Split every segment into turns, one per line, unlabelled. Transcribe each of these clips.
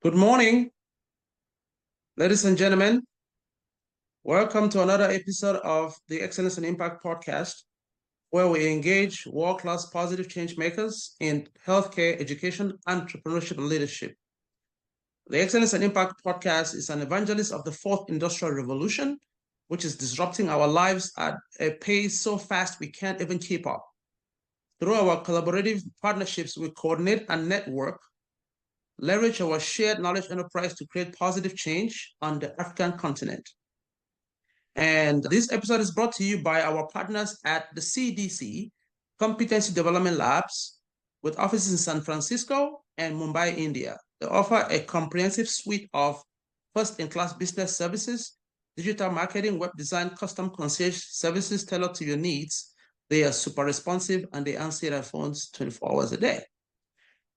Good morning, ladies and gentlemen. Welcome to another episode of the Excellence and Impact podcast, where we engage world-class positive change makers in healthcare, education, entrepreneurship, and leadership. The Excellence and Impact podcast is an evangelist of the fourth industrial revolution, which is disrupting our lives at a pace so fast we can't even keep up. Through our collaborative partnerships, we coordinate and network, leverage our shared knowledge enterprise to create positive change on the African continent. And this episode is brought to you by our partners at the CDC, Competency Development Labs, with offices in San Francisco and Mumbai, India. They offer a comprehensive suite of first-in-class business services, digital marketing, web design, custom concierge services tailored to your needs. They are super responsive and they answer their phones 24 hours a day.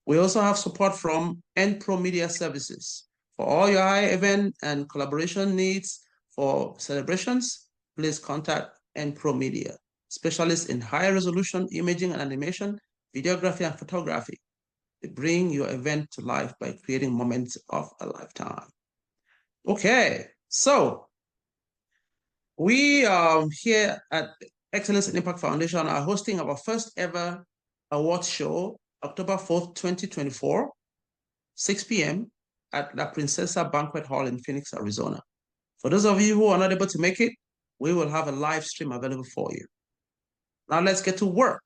We also have support from Pro Media Services. For all your high event and collaboration needs for celebrations, please contact Pro Media, specialists in high resolution imaging and animation, videography and photography. They bring your event to life by creating moments of a lifetime. Okay, so we here at Excellence and Impact Foundation are hosting our first ever awards show, October 4th, 2024, 6 p.m. at La Princesa Banquet Hall in Phoenix, Arizona. For those of you who are not able to make it, we will have a live stream available for you. Now let's get to work.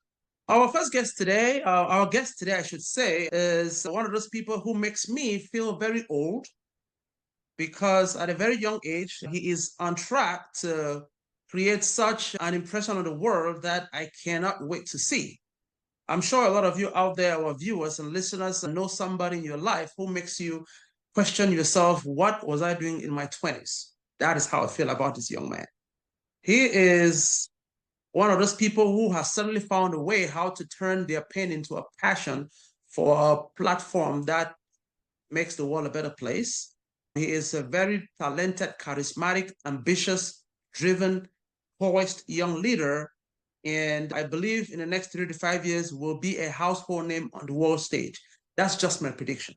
Our guest today, I should say, is one of those people who makes me feel very old, because at a very young age, he is on track to create such an impression on the world that I cannot wait to see. I'm sure a lot of you out there, our viewers and listeners, know somebody in your life who makes you question yourself, what was I doing in my 20s? That is how I feel about this young man. He is one of those people who has suddenly found a way how to turn their pain into a passion for a platform that makes the world a better place. He is a very talented, charismatic, ambitious, driven, poised young leader. And I believe in the next 3 to 5 years will be a household name on the world stage. That's just my prediction.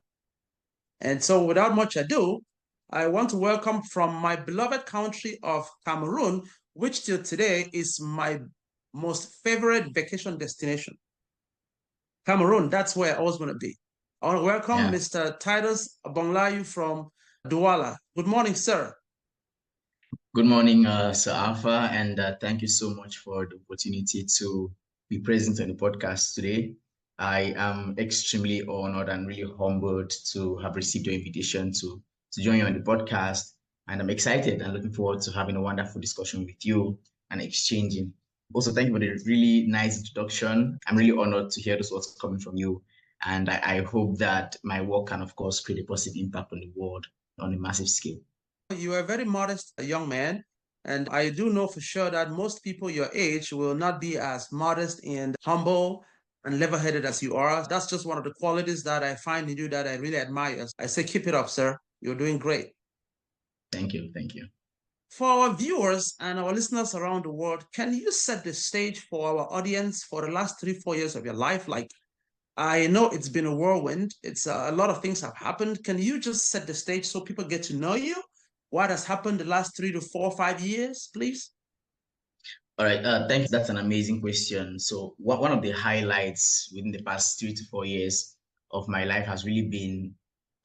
And so without much ado, I want to welcome from my beloved country of Cameroon, which till today is my most favorite vacation destination. Cameroon, that's where I always want to be. I want to welcome Mr. Titus Bonglayu from Douala. Good morning, sir.
Good morning, Sir Alpha, and thank you so much for the opportunity to be present on the podcast today. I am extremely honored and really humbled to have received your invitation to join you on the podcast, and I'm excited and looking forward to having a wonderful discussion with you and exchanging. Also, thank you for the really nice introduction. I'm really honored to hear those words coming from you, and I hope that my work can, of course, create a positive impact on the world on a massive scale.
You are a very modest young man, and I do know for sure that most people your age will not be as modest and humble and level-headed as you are. That's just one of the qualities that I find in you that I really admire. I say, keep it up, sir. You're doing great.
Thank you. Thank you.
For our viewers and our listeners around the world, can you set the stage for our audience for the last 3-4 years of your life? Like, I know it's been a whirlwind. It's a lot of things have happened. Can you just set the stage so people get to know you? What has happened the last 3 to 4 or 5 years, please?
All right, thanks. That's an amazing question. So one of the highlights within the past 3 to 4 years of my life has really been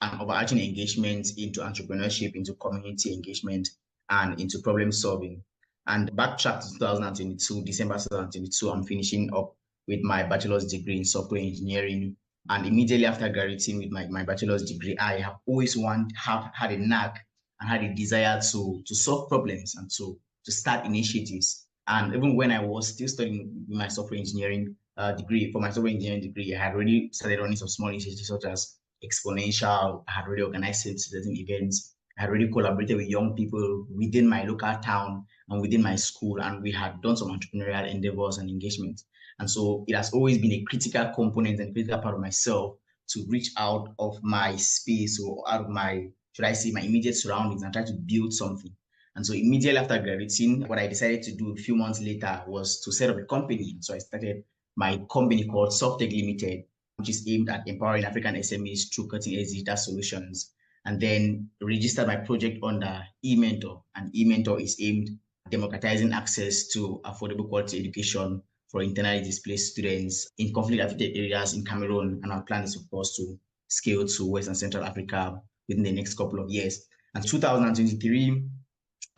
an overarching engagement into entrepreneurship, into community engagement, and into problem solving. And backtrack to 2022, December 2022, I'm finishing up with my bachelor's degree in software engineering. And immediately after graduating with my bachelor's degree, I have always had a knack and had a desire to solve problems and to start initiatives. And even when I was still studying my software engineering degree, for my software engineering degree, I had already started running some small initiatives such as Exponential. I had already organized certain events. I had already collaborated with young people within my local town and within my school, and we had done some entrepreneurial endeavors and engagement. And so it has always been a critical component and critical part of myself to reach out of my space or out of my, should I say, my immediate surroundings and try to build something. And so immediately after graduating, what I decided to do a few months later was to set up a company. So I started my company called Softeg Limited, which is aimed at empowering African SMEs through cutting-edge digital solutions. and then registered my project under eMentor. And eMentor is aimed at democratizing access to affordable quality education for internally displaced students in conflict-affected areas in Cameroon. And our plan is, of course, to scale to West and Central Africa within the next couple of years. And 2023,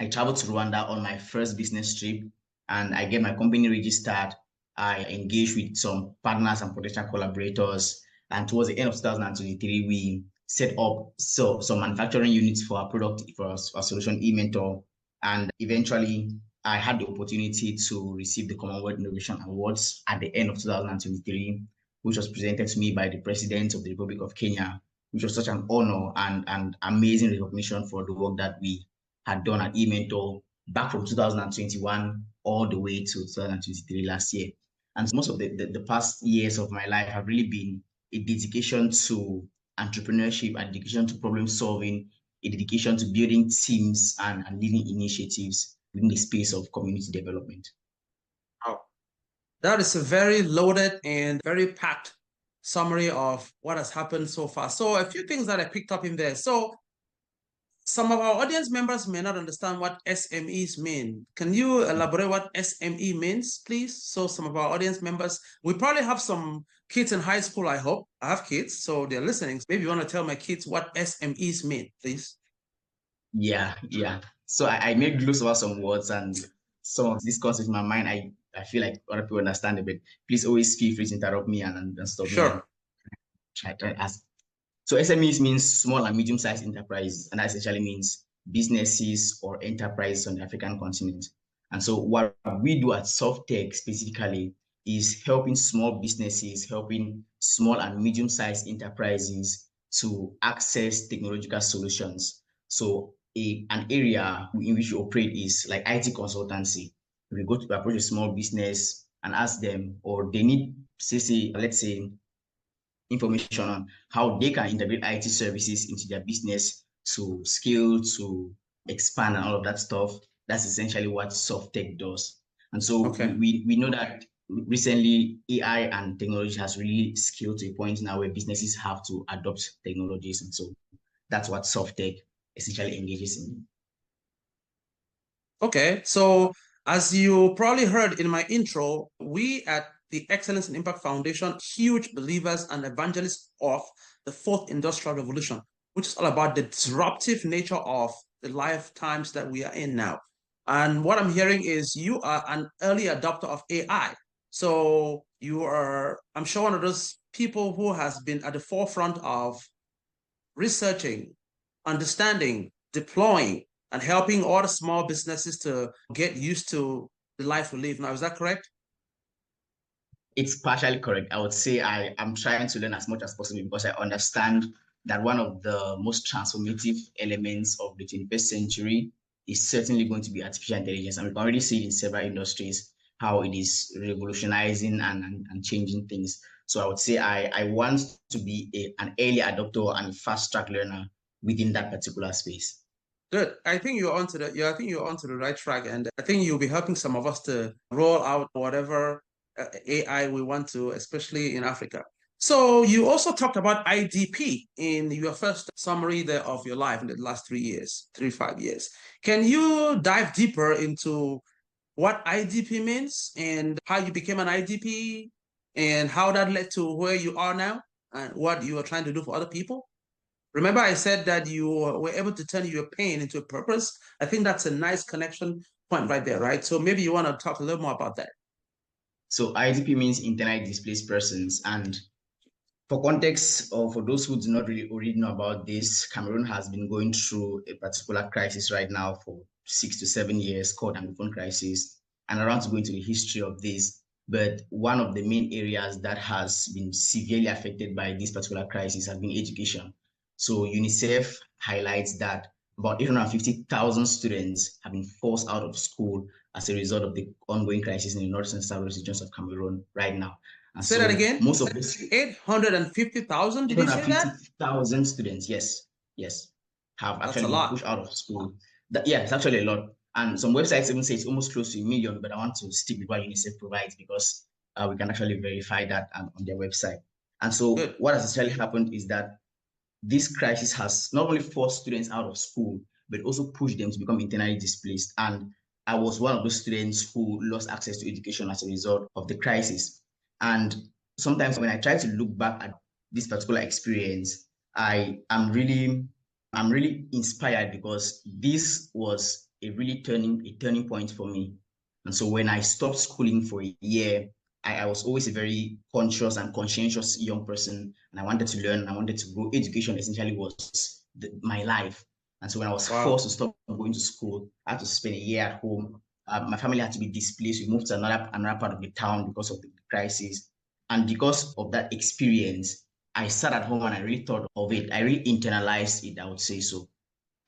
I traveled to Rwanda on my first business trip, and I get my company registered. I engaged with some partners and potential collaborators. And towards the end of 2023, we set up some manufacturing units for our product, for our solution eMentor. And eventually, I had the opportunity to receive the Commonwealth Innovation Awards at the end of 2023, which was presented to me by the President of the Republic of Kenya, which was such an honor and amazing recognition for the work that we had done at eMentor back from 2021 all the way to 2023 last year. And most of the past years of my life have really been a dedication to entrepreneurship, a dedication to problem solving, a dedication to building teams and leading initiatives within the space of community development.
Wow. That is a very loaded and very packed summary of what has happened so far. So a few things that I picked up in there. So some of our audience members may not understand what SMEs mean. Can you elaborate what SME means, please? So some of our audience members, we probably have some kids in high school, I hope. I have kids, so they're listening. Maybe you want to tell my kids what SMEs mean, please.
Yeah. So I made gloss over some words, and some of these concepts in my mind, I feel like other people understand it, but please always feel free to interrupt me and stop me.
Sure.
Try to ask. So SMEs means small and medium-sized enterprises, and that essentially means businesses or enterprises on the African continent. And so what we do at Softeg specifically is helping small businesses, helping small and medium-sized enterprises to access technological solutions. So an area in which we operate is like IT consultancy. We go to approach a small business and ask them, or they need, let's say, information on how they can integrate IT services into their business to scale, to expand, and all of that stuff. That's essentially what Softeg does. And so we know that recently AI and technology has really scaled to a point now where businesses have to adopt technologies. And so that's what Softeg essentially engages in.
Okay, so as you probably heard in my intro, we at the Excellence and Impact Foundation, huge believers and evangelists of the fourth industrial revolution, which is all about the disruptive nature of the lifetimes that we are in now. And what I'm hearing is you are an early adopter of AI. So you are, I'm sure, one of those people who has been at the forefront of researching, understanding, deploying, and helping all the small businesses to get used to the life we live now. Is that correct?
It's partially correct. I would say I am trying to learn as much as possible because I understand that one of the most transformative elements of the 21st century is certainly going to be artificial intelligence. And we can already see it in several industries how it is revolutionizing and changing things. So I would say I want to be an early adopter and a fast track learner within that particular space.
Good. I think you're onto the right track, and I think you'll be helping some of us to roll out whatever AI we want to, especially in Africa. So you also talked about IDP in your first summary there of your life in the last 5 years. Can you dive deeper into what IDP means and how you became an IDP and how that led to where you are now and what you are trying to do for other people? Remember, I said that you were able to turn your pain into a purpose. I think that's a nice connection point right there, right? So maybe you want to talk a little more about that.
So IDP means internally displaced persons. And for context, or for those who do not really already know about this, Cameroon has been going through a particular crisis right now for 6 to 7 years called Anglophone crisis. And I want to go into the history of this. But one of the main areas that has been severely affected by this particular crisis has been education. So UNICEF highlights that about 850,000 students have been forced out of school as a result of the ongoing crisis in the north and south regions of Cameroon right now. And
say that again.
Most of this
850,000. Did you say that?
850,000 students. Yes, have actually been pushed out of school. It's actually a lot. And some websites even say it's almost close to 1 million. But I want to stick with what UNICEF provides because we can actually verify that on their website. And so what has essentially happened is that this crisis has not only forced students out of school, but also pushed them to become internally displaced. And I was one of those students who lost access to education as a result of the crisis. And sometimes when I try to look back at this particular experience, I'm really inspired because this was a turning point for me. And so when I stopped schooling for a year, I was always a very conscious and conscientious young person, and I wanted to learn. I wanted to grow. Education essentially was my life. And so when I was forced to stop going to school, I had to spend a year at home. My family had to be displaced. We moved to another part of the town because of the crisis. And because of that experience, I sat at home and I really thought of it. I really internalized it, I would say so.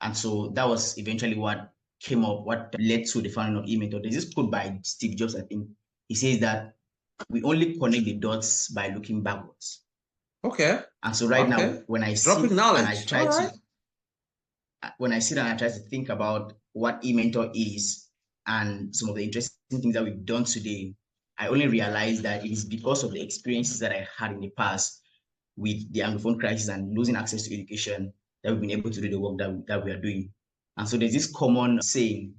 And so that was eventually what came up, what led to the founding of eMentor. There's this quote by Steve Jobs, I think. He says that we only connect the dots by looking backwards.
Okay.
And so right now, when I sit and I try to, when I sit and I try to think about what eMentor is and some of the interesting things that we've done today, I only realize that it is because of the experiences that I had in the past with the Anglophone crisis and losing access to education that we've been able to do the work that we are doing. And so there's this common saying,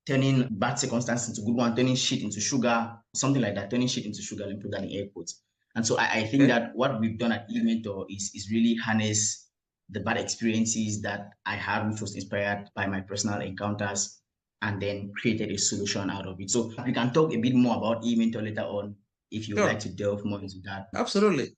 turning bad circumstances into good one, turning shit into sugar, something like that, turning shit into sugar, and put that in air quotes. And so I think that what we've done at eMentor is really harness the bad experiences that I had, which was inspired by my personal encounters, and then created a solution out of it. So we can talk a bit more about eMentor later on if you would like to delve more into that.
Absolutely.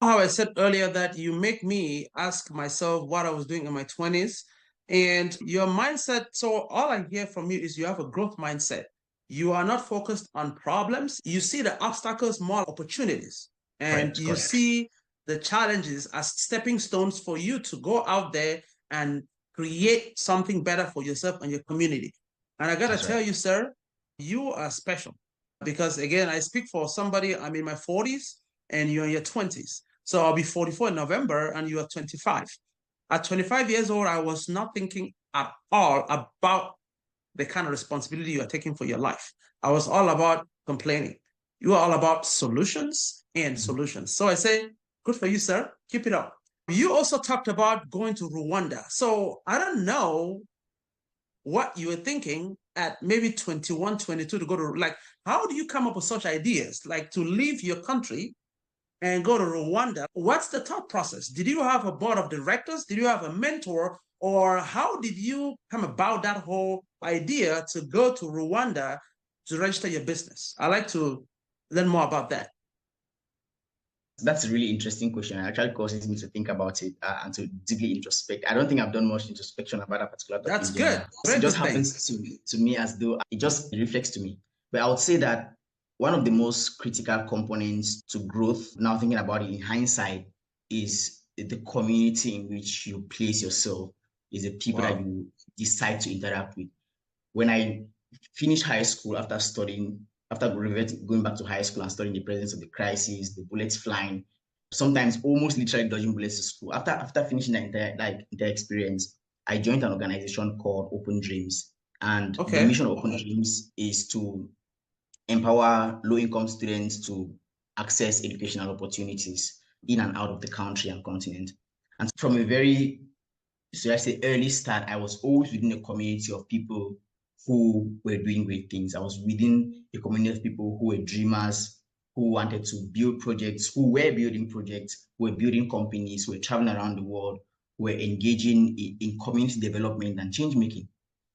How I said earlier that you make me ask myself what I was doing in my 20s and your mindset. So all I hear from you is you have a growth mindset. You are not focused on problems. You see the obstacles more opportunities, and you see the challenges as stepping stones for you to go out there and create something better for yourself and your community. And I got to tell you, sir, you are special because, again, I speak for somebody, I'm in my 40s and you're in your 20s. So I'll be 44 in November and you are 25. At 25 years old, I was not thinking at all about the kind of responsibility you are taking for your life. I was all about complaining. You are all about solutions and solutions. So I say, good for you, sir. Keep it up. You also talked about going to Rwanda. So I don't know what you were thinking at maybe 21, 22 to go to, like, how do you come up with such ideas? Like to leave your country and go to Rwanda. What's the thought process? Did you have a board of directors? Did you have a mentor? Or how did you come about that whole idea to go to Rwanda to register your business? I'd like to learn more about that.
That's a really interesting question. It actually causes me to think about it and to deeply introspect. I don't think I've done much introspection about that particular topic.
That's good.
It just happens to me as though it just reflects to me. But I would say that one of the most critical components to growth, now thinking about it in hindsight, is the community in which you place yourself, is the people that you decide to interact with. When I finished high school after going back to high school and studying the presence of the crisis, the bullets flying, sometimes almost literally dodging bullets to school. After finishing the entire experience, I joined an organization called Open Dreams. And the mission of Open Dreams is to empower low-income students to access educational opportunities in and out of the country and continent. And from a very, so I say early start, I was always within a community of people who were doing great things. I was within a community of people who were dreamers, who wanted to build projects, who were building projects, who were building companies, who were traveling around the world, who were engaging in community development and change making.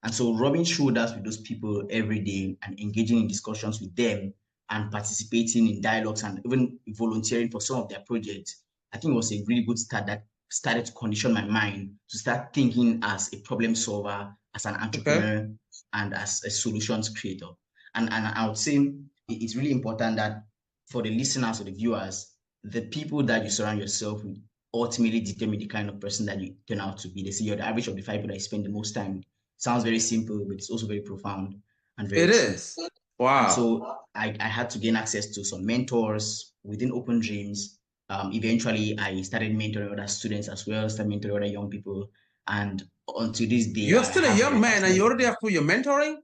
And so rubbing shoulders with those people every day and engaging in discussions with them and participating in dialogues and even volunteering for some of their projects, I think was a really good start that started to condition my mind to start thinking as a problem solver, as an entrepreneur, and as a solutions creator. And I would say it's really important that for the listeners or the viewers, the people that you surround yourself with ultimately determine the kind of person that you turn out to be. They say you're the average of the 5 people that you spend the most time. Sounds very simple, but it's also very profound and very true. It is. Wow. And so I had to gain access to some mentors within Open Dreams. Eventually, I started mentoring other students as well, started mentoring other young people. And until this day,
you're still a young man and you already have your mentoring?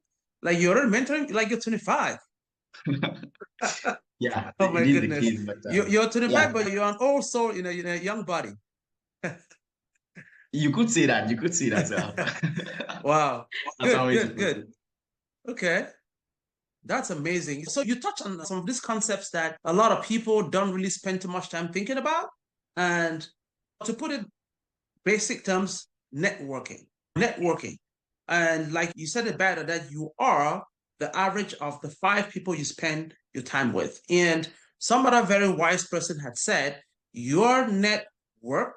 Like you're already mentoring like you're 25.
Yeah.
Oh my goodness. Case, but, you're 25, but you're an old soul in a young body.
You could say that. You could say that.
Wow.
That's one way to
Good,
put
good.
it.
Okay. That's amazing. So you touch on some of these concepts that a lot of people don't really spend too much time thinking about. And to put it basic terms, networking. Networking. And like you said it better, that you are the average of the 5 people you spend your time with. And some other very wise person had said, your net worth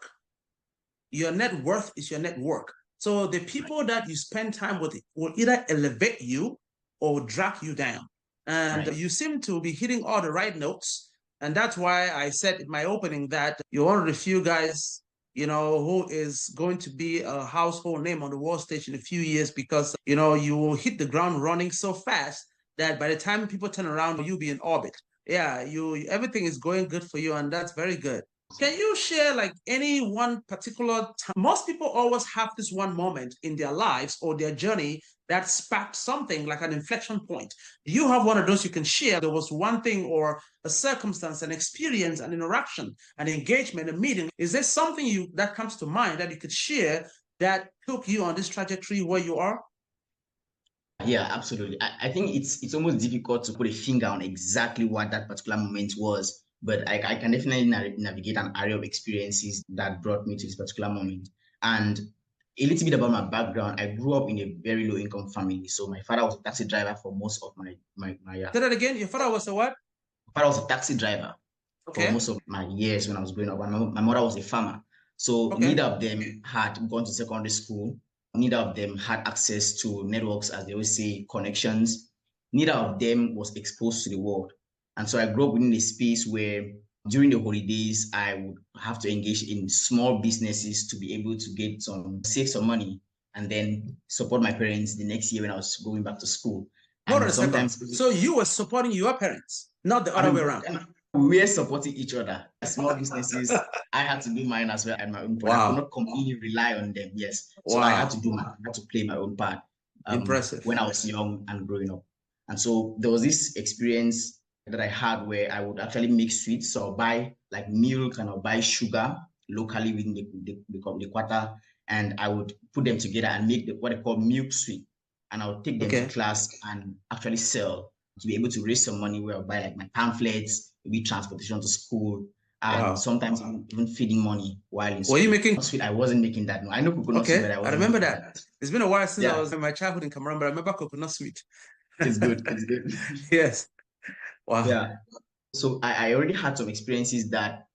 is your network. So the people that you spend time with will either elevate you or drag you down. And you seem to be hitting all the right notes. And that's why I said in my opening that you're one of the few guys, who is going to be a household name on the world stage in a few years because, you will hit the ground running so fast that by the time people turn around, you'll be in orbit. Yeah, everything is going good for you, and that's very good. Can you share like any one particular time? Most people always have this one moment in their lives or their journey that sparked something like an inflection point. Do you have one of those you can share? There was one thing or a circumstance, an experience, an interaction, an engagement, a meeting. Is there something that comes to mind that you could share that took you on this trajectory where you are?
Yeah, absolutely. I think it's almost difficult to put a finger on exactly what that particular moment was, but I can definitely navigate an array of experiences that brought me to this particular moment. And a little bit about my background, I grew up in a very low income family. So my father was a taxi driver for most of my
Say that again. Your father was a what?
My father was a taxi driver for most of my years when I was growing up. And my mother was a farmer. So neither of them had gone to secondary school. Neither of them had access to networks, as they always say, connections. Neither of them was exposed to the world. And so I grew up within a space where during the holidays, I would have to engage in small businesses to be able to save some money and then support my parents the next year when I was going back to school.
Hold on a second. So you were supporting your parents, not the other way around.
We were supporting each other. Small businesses, I had to do mine as well at my own point. Wow. I could not completely rely on them. Yes. So I had to play my own part.
Impressive.
When I was young and growing up. And so there was this experience that I had where I would actually make sweets. So I'll buy like milk and I'll buy sugar locally within the quarter. And I would put them together and make what I call milk sweet. And I would take them to class and actually sell to be able to raise some money where I'll buy like my pamphlets, maybe transportation to school, and sometimes even feeding money while in school.
Were you making
sweet? I wasn't making that. No, I know coconut sweet, but
I remember that. It's been a while since I was in my childhood in Cameroon, but I remember coconut sweet.
It's good. It's good.
Yes. Wow.
Yeah. So I already had some experiences that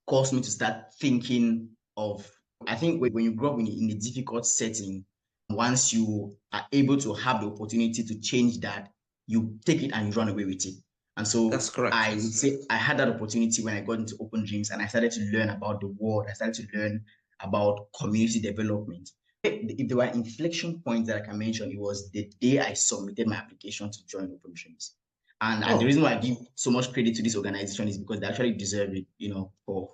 caused me to start thinking of, I think when you grow up in a difficult setting, once you are able to have the opportunity to change that, you take it and you run away with it. And so
that's correct.
I would say I had that opportunity when I got into Open Dreams and I started to learn about the world. I started to learn about community development. If there were inflection points that I can mention, it was the day I submitted my application to join Open Dreams. And the reason why I give so much credit to this organization is because they actually deserve it, for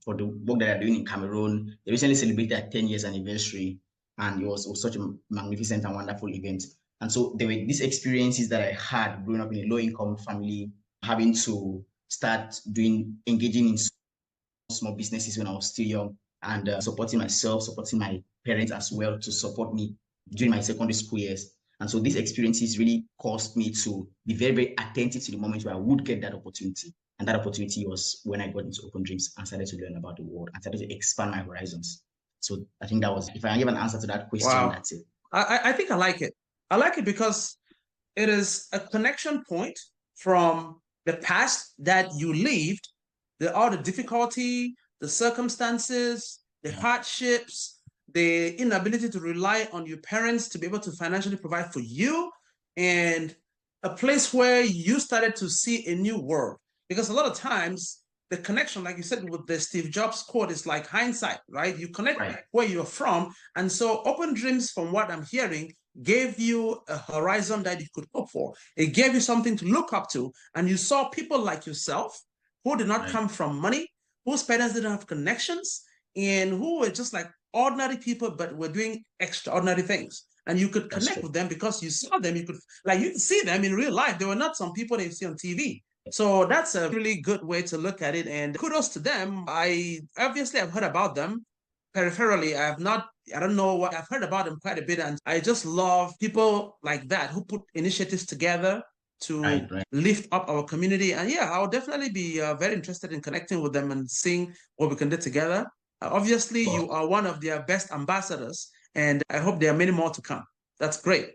the work that they're doing in Cameroon. They recently celebrated their 10 years anniversary, and it was such a magnificent and wonderful event. And so there were these experiences that I had growing up in a low-income family, having to start engaging in small businesses when I was still young, and supporting myself, supporting my parents as well to support me during my secondary school years. And so these experiences really caused me to be very, very attentive to the moment where I would get that opportunity. And that opportunity was when I got into Open Dreams and started to learn about the world and started to expand my horizons. So I think that was, if I give an answer to that question, that's it.
I think I like it. I like it because it is a connection point from the past that you lived, all the difficulty, the circumstances, the hardships, the inability to rely on your parents to be able to financially provide for you, and a place where you started to see a new world. Because a lot of times the connection, like you said, with the Steve Jobs quote, is like hindsight, right? You connect where you're from. And so Open Dreams, from what I'm hearing, gave you a horizon that you could hope for. It gave you something to look up to. And you saw people like yourself who did not come from money, whose parents didn't have connections, and who were just like ordinary people, but were doing extraordinary things. And you could connect with them because you saw them. You could see them in real life. They were not some people that you see on TV. So that's a really good way to look at it. And kudos to them. I've heard about them peripherally, I don't know what I've heard about them quite a bit. And I just love people like that who put initiatives together to
Right.
lift up our community. And yeah, I'll definitely be very interested in connecting with them and seeing what we can do together. Obviously,
Well,
you are one of their best ambassadors, and I hope there are many more to come. That's great.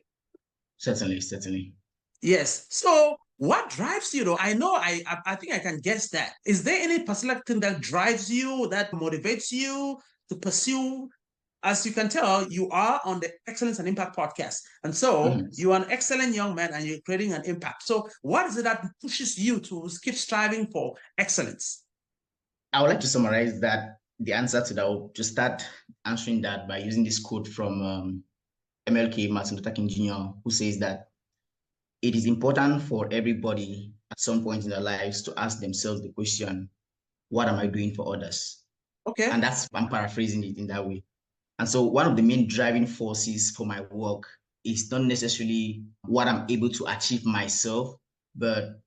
certainly.
Yes. So what drives you though? I know I think I can guess that. Is there any particular thing that drives you, that motivates you to pursue? As you can tell, you are on the Excellence and Impact podcast. And so
Mhm.
you are an excellent young man and you're creating an impact. So what is it that pushes you to keep striving for excellence?
I would like to summarize that the answer to that, or to start answering that by using this quote from MLK, Martin Luther King Jr., who says that it is important for everybody at some point in their lives to ask themselves the question, what am I doing for others?
Okay.
And I'm paraphrasing it in that way. And so one of the main driving forces for my work is not necessarily what I'm able to achieve myself, but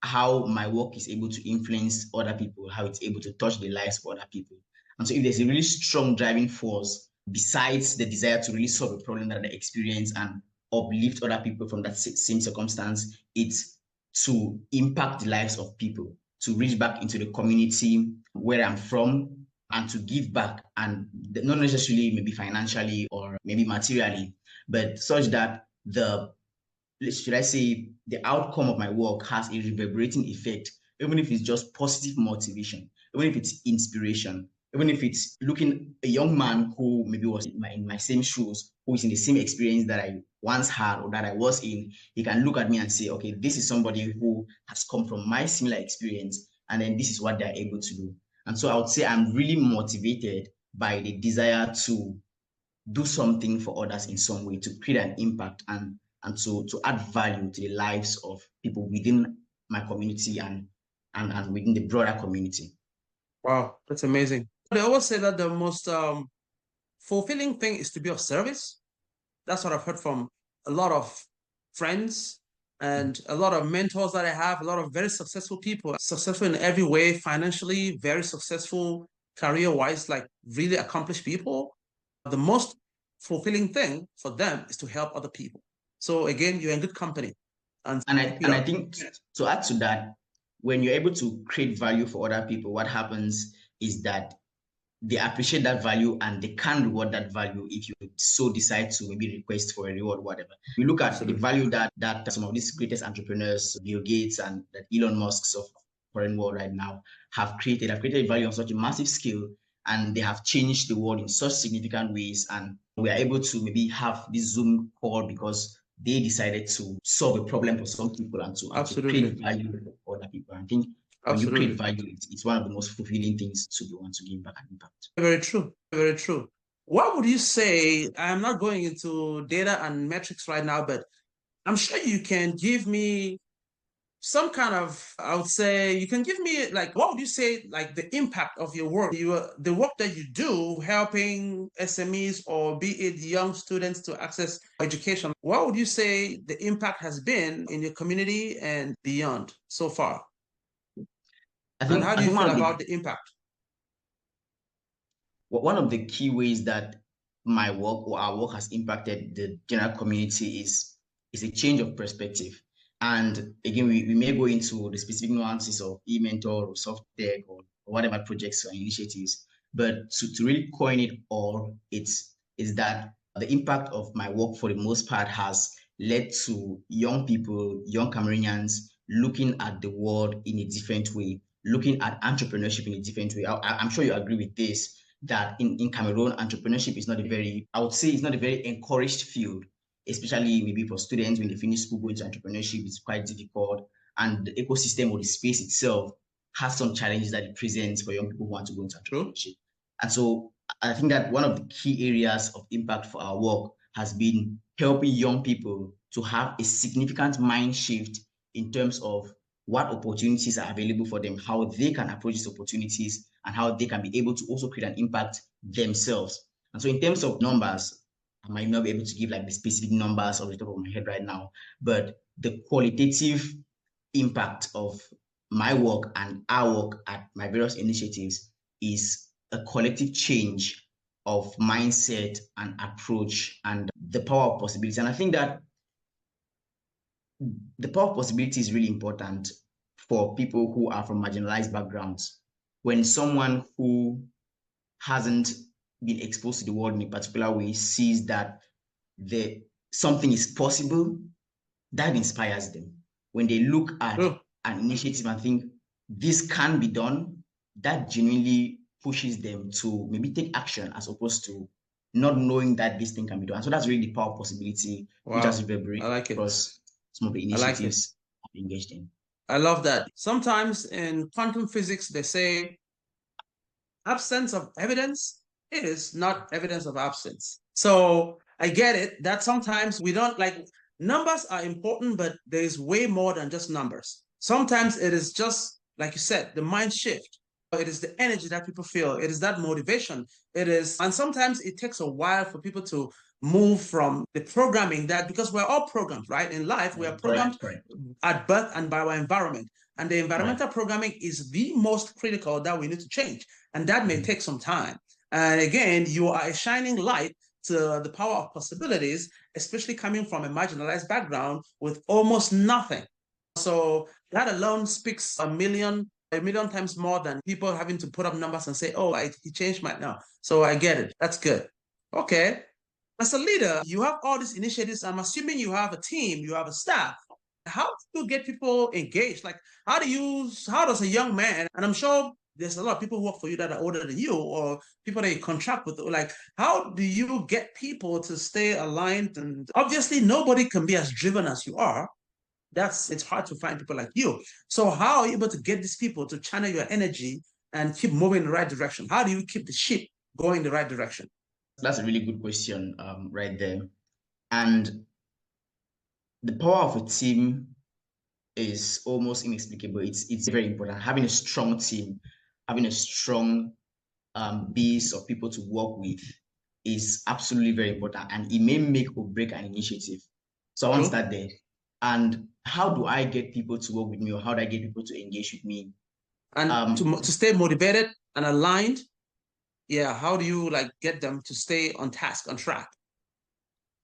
how my work is able to influence other people, how it's able to touch the lives of other people. And so if there's a really strong driving force besides the desire to really solve a problem that they experience and uplift other people from that same circumstance, it's to impact the lives of people, to reach back into the community where I'm from and to give back, and not necessarily maybe financially or maybe materially, but such that should I say, the outcome of my work has a reverberating effect, even if it's just positive motivation, even if it's inspiration, even if it's looking a young man who maybe was in my same shoes, who is in the same experience that I once had or that I was in, he can look at me and say, okay, this is somebody who has come from my similar experience, and then this is what they're able to do. And so I would say I'm really motivated by the desire to do something for others in some way, to create an impact and to add value to the lives of people within my community and within the broader community.
Wow, that's amazing. They always say that the most fulfilling thing is to be of service. That's what I've heard from a lot of friends and a lot of mentors that I have, a lot of very successful people, successful in every way, financially, very successful career-wise, like really accomplished people. The most fulfilling thing for them is to help other people. So again, you're in good company. And
I think to add to that, when you're able to create value for other people, what happens is that they appreciate that value and they can reward that value if you so decide to maybe request for a reward, whatever. You look at the value that some of these greatest entrepreneurs, Bill Gates and that Elon Musk's of current world right now have created value on such a massive scale, and they have changed the world in such significant ways. And we are able to maybe have this Zoom call because they decided to solve a problem for some people and to create value for other people. I think when you create value, it's one of the most fulfilling things to do and to give back an impact.
Very true. Very true. What would you say? I'm not going into data and metrics right now, but I'm sure you can give me some kind of, I would say, you can give me like, what would you say, like the impact of your work, the work that you do helping SMEs or be it young students to access education. What would you say the impact has been in your community and beyond so far? And how do you feel about the impact?
One of the key ways that my work or our work has impacted the general community is a change of perspective. And again, we may go into the specific nuances of eMentor or Softeg or whatever projects or initiatives, but to really coin it all, is that the impact of my work for the most part has led to young people, young Cameroonians looking at the world in a different way, looking at entrepreneurship in a different way. I'm sure you agree with this, that in Cameroon, entrepreneurship is not I would say it's not a very encouraged field, especially maybe for students when they finish school, going to entrepreneurship is quite difficult. And the ecosystem or the space itself has some challenges that it presents for young people who want to go into entrepreneurship. And so I think that one of the key areas of impact for our work has been helping young people to have a significant mind shift in terms of what opportunities are available for them, how they can approach these opportunities, and how they can be able to also create an impact themselves. And so in terms of numbers, I might not be able to give like the specific numbers off the top of my head right now, but the qualitative impact of my work and our work at my various initiatives is a collective change of mindset and approach and the power of possibility. And I think that the power of possibility is really important for people who are from marginalized backgrounds. When someone who hasn't been exposed to the world in a particular way sees that something is possible, that inspires them. When they look at an initiative and think this can be done, that genuinely pushes them to maybe take action as opposed to not knowing that this thing can be done. And so that's really the power of possibility, which has reverberated across some of the initiatives I'm engaged in.
I love that. Sometimes in quantum physics, they say absence of evidence is not evidence of absence. So I get it that sometimes we don't like numbers are important, but there's way more than just numbers. Sometimes it is just, like you said, the mind shift. It is the energy that people feel. It is that motivation. It is, and sometimes it takes a while for people to move from the programming that, because we're all programmed, right? In life, we are programmed at birth and by our environment. And the environmental programming is the most critical that we need to change. And that may take some time. And again, you are a shining light to the power of possibilities, especially coming from a marginalized background with almost nothing. So that alone speaks a million times more than people having to put up numbers and say, oh, he changed my now. So I get it. That's good. Okay. As a leader, you have all these initiatives. I'm assuming you have a team, you have a staff. How do you get people engaged? Like, how does a young man, and I'm sure there's a lot of people who work for you that are older than you or people that you contract with, like, how do you get people to stay aligned? And obviously nobody can be as driven as you are. It's hard to find people like you. So how are you able to get these people to channel your energy and keep moving in the right direction? How do you keep the ship going in the right direction?
That's a really good question right there. And the power of a team is almost inexplicable. It's very important. Having a strong team, having a strong base of people to work with is absolutely very important. And it may make or break an initiative. So I want to start there. And how do I get people to work with me, or how do I get people to engage with me?
And to stay motivated and aligned, yeah, how do you like get them to stay on task, on track?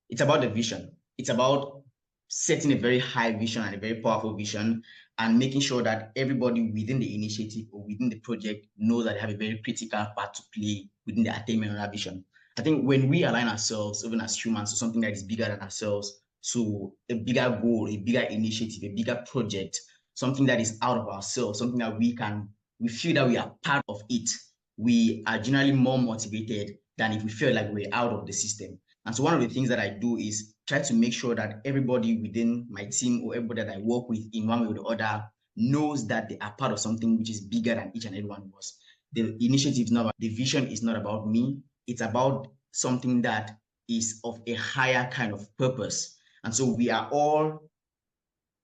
It's about the vision. It's about setting a very high vision and a very powerful vision and making sure that everybody within the initiative or within the project knows that they have a very critical part to play within the attainment of that vision. I think when we align ourselves, even as humans, to something that is bigger than ourselves, to a bigger goal, a bigger initiative, a bigger project, something that is out of ourselves, something that we feel that we are part of it, we are generally more motivated than if we feel like we're out of the system. And so one of the things that I do is try to make sure that everybody within my team or everybody that I work with in one way or the other knows that they are part of something which is bigger than each and every one of us. The initiative is not about, the vision is not about me. It's about something that is of a higher kind of purpose. And so we are all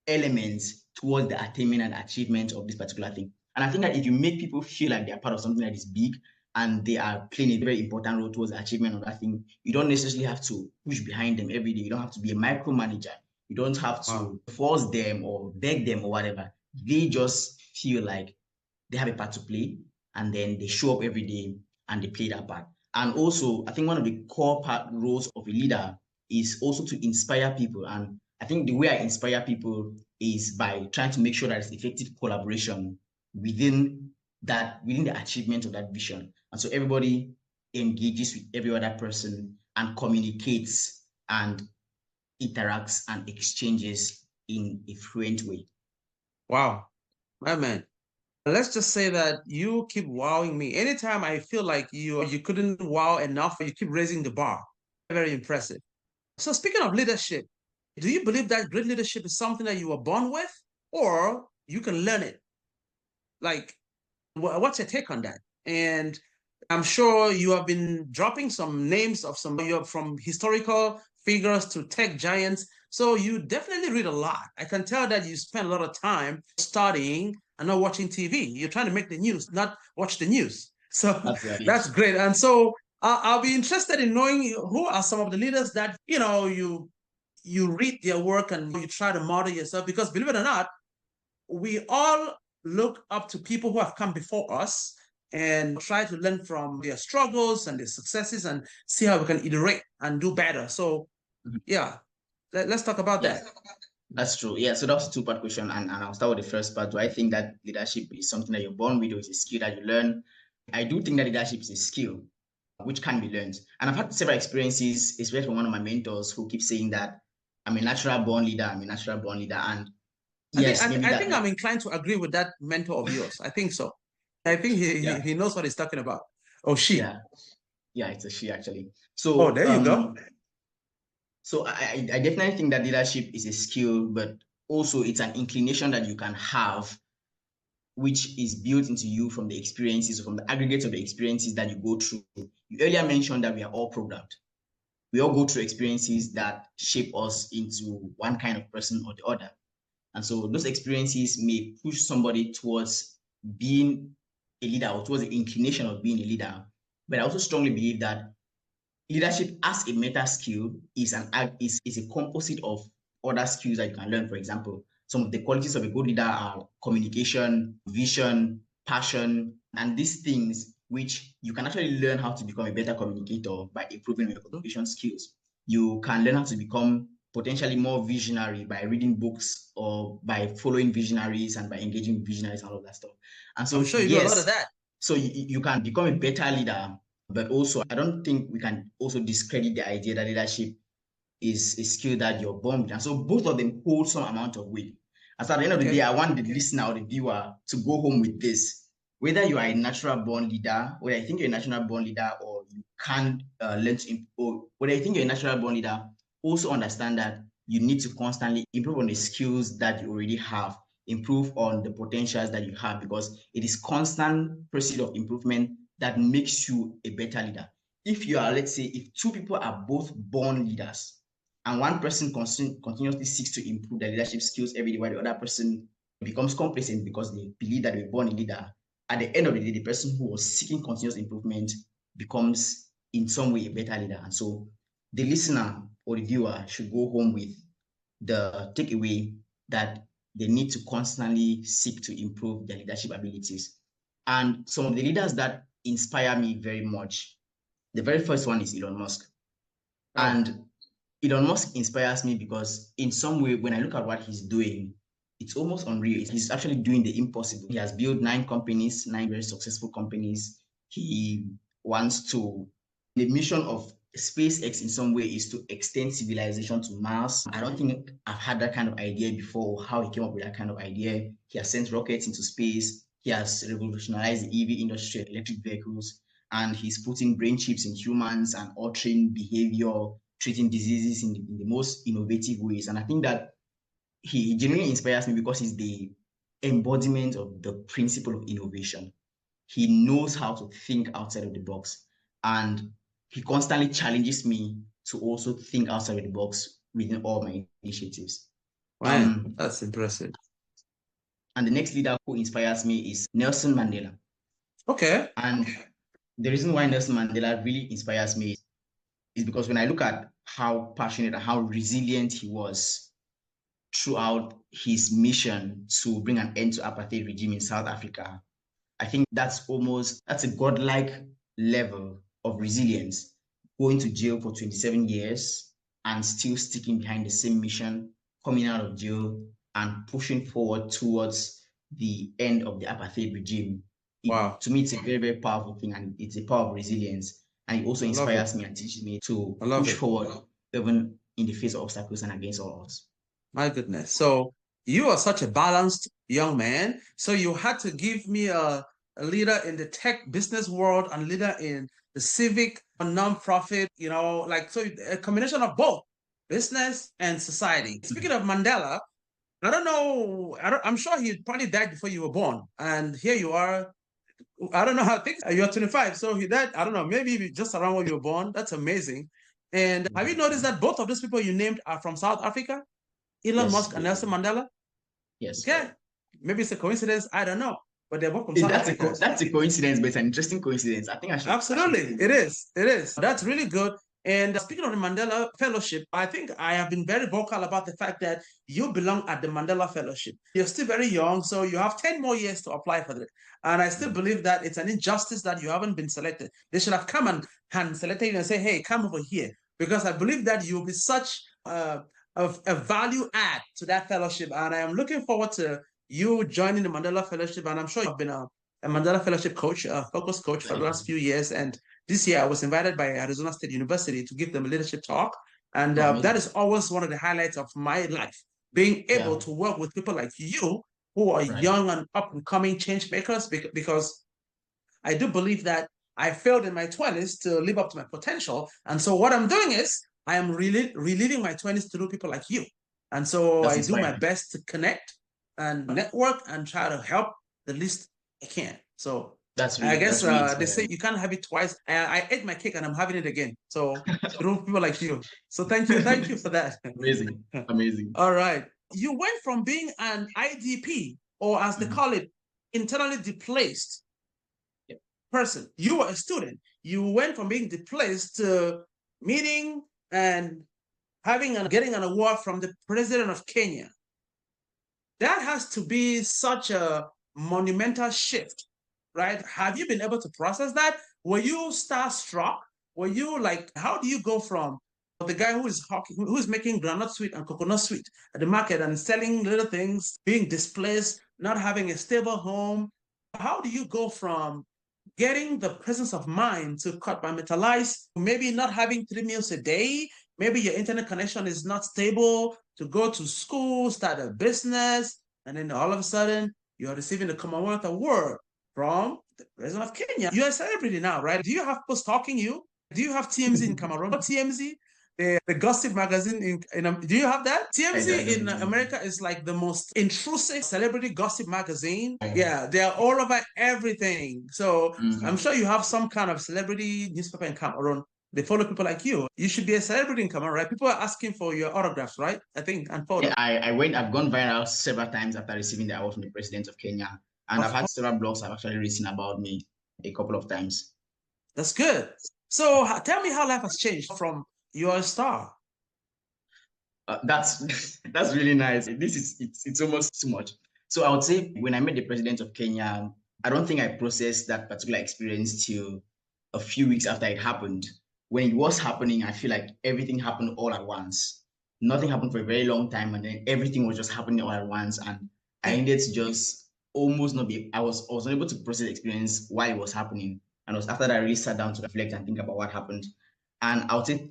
elements towards the attainment and achievement of this particular thing. And I think that if you make people feel like they are part of something that is big and they are playing a very important role towards the achievement of that thing, you don't necessarily have to push behind them every day. You don't have to be a micromanager. You don't have to force them or beg them or whatever. They just feel like they have a part to play, and then they show up every day and they play that part. And also, I think one of the core roles of a leader is also to inspire people. And I think the way I inspire people is by trying to make sure that it's effective collaboration within the achievement of that vision. And so everybody engages with every other person and communicates and interacts and exchanges in a fluent way.
Wow, my man. Let's just say that you keep wowing me. Anytime I feel like you couldn't wow enough, you keep raising the bar. Very impressive. So speaking of leadership, do you believe that great leadership is something that you were born with, or you can learn it? Like, what's your take on that? And I'm sure you have been dropping some names of from historical figures to tech giants. So you definitely read a lot. I can tell that you spend a lot of time studying and not watching TV. You're trying to make the news, not watch the news. So that's great. And so I'll be interested in knowing who are some of the leaders that, you read their work and you try to model yourself, because believe it or not, we all look up to people who have come before us. and try to learn from their struggles and their successes and see how we can iterate and do better. So, yeah, let's talk about that.
That's true. Yeah, so that's a two-part question, and I'll start with the first part. Do I think that leadership is something that you're born with, or is a skill that you learn? I do think that leadership is a skill which can be learned. And I've had several experiences, especially from one of my mentors who keeps saying that I'm a natural born leader, I'm a natural born leader. And yes,
I think I'm inclined to agree with that mentor of yours. I think so. I think he knows what he's talking about. Oh, she.
Yeah, it's a she actually. So
there you go.
So I definitely think that leadership is a skill, but also it's an inclination that you can have, which is built into you from the experiences, from the aggregate of the experiences that you go through. You earlier mentioned that we are all programmed. We all go through experiences that shape us into one kind of person or the other. And so those experiences may push somebody towards being a leader or towards the inclination of being a leader. But I also strongly believe that leadership as a meta skill is a composite of other skills that you can learn. For example, some of the qualities of a good leader are communication, vision, passion, and these things which you can actually learn how to become a better communicator by improving your communication skills. You can learn how to become potentially more visionary by reading books or by following visionaries and by engaging with visionaries and all of that stuff. And so
I'm sure you do a lot of that.
So you can become a better leader, but also I don't think we can also discredit the idea that leadership is a skill that you're born with. And so both of them hold some amount of weight. And so at the end of the day, I want the listener or the viewer to go home with this. Whether you are a natural born leader, whether you think you're a natural born leader or you can't learn to improve, whether you think you're a natural born leader, also understand that you need to constantly improve on the skills that you already have, improve on the potentials that you have, because it is constant pursuit of improvement that makes you a better leader. If you are, let's say, if two people are both born leaders and one person continuously seeks to improve their leadership skills every day while the other person becomes complacent because they believe that they were born a leader, at the end of the day, the person who was seeking continuous improvement becomes in some way a better leader. And so the listener or the viewer should go home with the takeaway that they need to constantly seek to improve their leadership abilities. And some of the leaders that inspire me very much, the very first one is Elon Musk. And Elon Musk inspires me because in some way, when I look at what he's doing, it's almost unreal. He's actually doing the impossible. He has built 9 companies, 9 very successful companies. He wants to, the mission of SpaceX in some way is to extend civilization to Mars. I don't think I've had that kind of idea before, how he came up with that kind of idea. He has sent rockets into space. He has revolutionized the EV industry and electric vehicles. And he's putting brain chips in humans and altering behavior, treating diseases in the most innovative ways. And I think that he genuinely inspires me because he's the embodiment of the principle of innovation. He knows how to think outside of the box. And he constantly challenges me to also think outside of the box within all my initiatives.
Wow, that's impressive.
And the next leader who inspires me is Nelson Mandela.
Okay.
And the reason why Nelson Mandela really inspires me is because when I look at how passionate and how resilient he was throughout his mission to bring an end to apartheid regime in South Africa, I think that's a godlike level of resilience, going to jail for 27 years and still sticking behind the same mission, coming out of jail and pushing forward towards the end of the apartheid regime.
Wow.
To me, it's a very, very powerful thing, and it's a power of resilience. And it also inspires me and teaches me to push forward even in the face of obstacles and against all odds.
My goodness. So you are such a balanced young man. So you had to give me a leader in the tech business world and leader in the civic nonprofit, so a combination of both business and society. Speaking of Mandela, I don't know, I'm sure he probably died before you were born. And here you are. I don't know how things, you're 25. So he died, I don't know, maybe just around when you were born. That's amazing. And have you noticed that both of those people you named are from South Africa? Elon Musk and Nelson Mandela?
Yes.
Okay. Maybe it's a coincidence. I don't know. But they're both from South Africa.
That's a coincidence, but it's an interesting coincidence. I think I should.
Absolutely. It is. That's really good. And speaking of the Mandela Fellowship, I think I have been very vocal about the fact that you belong at the Mandela Fellowship. You're still very young, so you have 10 more years to apply for it. And I still believe that it's an injustice that you haven't been selected. They should have come and hand selected you and say, hey, come over here. Because I believe that you'll be such a value add to that fellowship. And I am looking forward to you joining the Mandela Fellowship. And I'm sure you've been a Mandela Fellowship coach, a focus coach for the last few years. And this year I was invited by Arizona State University to give them a leadership talk. And that is always one of the highlights of my life, being able to work with people like you who are young and up and coming change makers, because I do believe that I failed in my 20s to live up to my potential. And so what I'm doing is I am really reliving my 20s through people like you. And so I do my best to connect and network and try to help the least I can. So I guess they say you can't have it twice. I ate my cake and I'm having it again. So through people like you. So thank you for that.
Amazing. Amazing.
All right. You went from being an IDP, or as they call it, internally displaced person. You were a student. You went from being displaced to meeting and getting an award from the president of Kenya. That has to be such a monumental shift, right? Have you been able to process that? Were you starstruck? Were you like, how do you go from the guy who's making granite sweet and coconut sweet at the market and selling little things, being displaced, not having a stable home? How do you go from getting the presence of mind to compartmentalize, maybe not having 3 meals a day, maybe your internet connection is not stable, to go to school, start a business, and then all of a sudden you're receiving the Commonwealth Award from the president of Kenya? You're a celebrity now, right? Do you have people stalking you? Do you have TMZ in Cameroon? What TMZ? The gossip magazine do you have that? TMZ in America is like the most intrusive celebrity gossip magazine. Yeah, they're all over everything. So I'm sure you have some kind of celebrity newspaper in Cameroon. They follow people like you. You should be a celebrity in Cameroon, right? People are asking for your autographs, right? I think, and photos.
Yeah, I've gone viral several times after receiving the award from the president of Kenya. And I've had several blogs have actually written about me a couple of times.
That's good. So tell me how life has changed from you're a star.
That's really nice. It's almost too much. So I would say when I met the president of Kenya, I don't think I processed that particular experience till a few weeks after it happened. When it was happening, I feel like everything happened all at once. Nothing happened for a very long time, and then everything was just happening all at once. And I ended to just almost not be. I was unable to process the experience while it was happening. And it was after that I really sat down to reflect and think about what happened. And I would say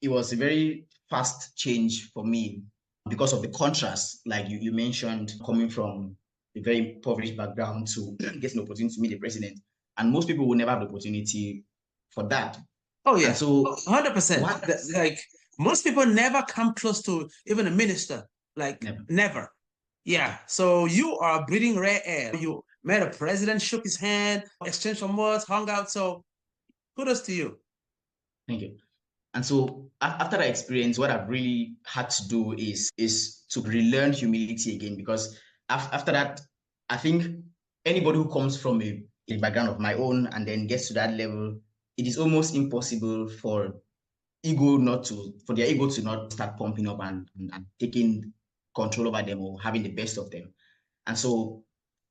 it was a very fast change for me because of the contrast, like you mentioned, coming from a very impoverished background to get an opportunity to meet the president. And most people will never have the opportunity for that.
Oh, yeah. And so 100%. Like most people never come close to even a minister, like never. Yeah. So you are breathing rare air. You met a president, shook his hand, exchanged some words, hung out. So kudos to you.
Thank you. And so after that experience, what I've really had to do is to relearn humility again, because after that, I think anybody who comes from a background of my own and then gets to that level, it is almost impossible for their ego to not start pumping up and taking control over them or having the best of them. And so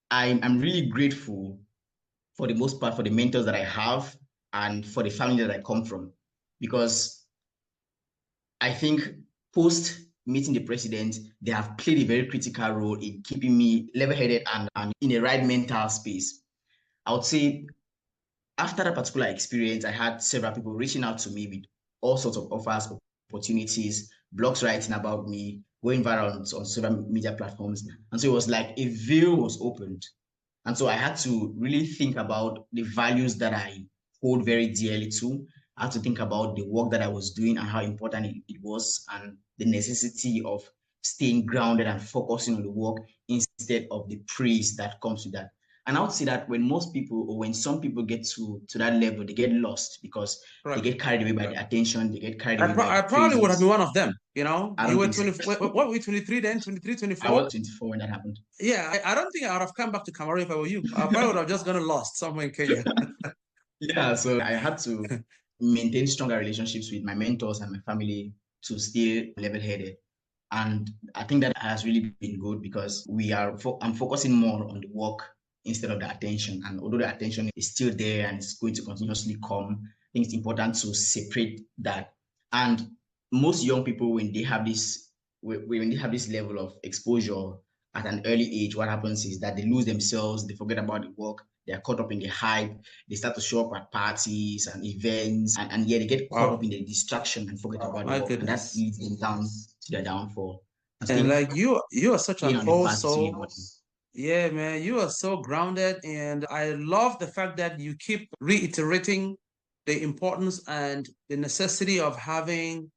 I'm really grateful for the most part for the mentors that I have and for the family that I come from. Because I think post meeting the president, they have played a very critical role in keeping me level-headed and in a right mental space. I would say after that particular experience, I had several people reaching out to me with all sorts of offers, opportunities, blogs writing about me, going viral on several media platforms. And so it was like a veil was opened. And so I had to really think about the values that I hold very dearly to. I had to think about the work that I was doing and how important it was, and the necessity of staying grounded and focusing on the work instead of the praise that comes with that. And I would say that when most people, or when some people get to that level, they get lost because they get carried away by the attention, they get carried away by
I probably would have been one of them, you know? You were 24, what were you, 23 then? 23, 24?
I was 24 when that happened.
Yeah, I don't think I would have come back to Cameroon if I were you. I probably would have just gone lost somewhere in Kenya.
Yeah, so I had to maintain stronger relationships with my mentors and my family to stay level-headed. And I think that has really been good because I'm focusing more on the work instead of the attention. And although the attention is still there and it's going to continuously come, I think it's important to separate that. And most young people, when they have this level of exposure at an early age, what happens is that they lose themselves, they forget about the work, they are caught up in the hype, they start to show up at parties and events, and yeah, they get caught up in the distraction and forget about the work, and that leads them down to their downfall.
And like you are such an old soul. Yeah, man, you are so grounded, and I love the fact that you keep reiterating the importance and the necessity of having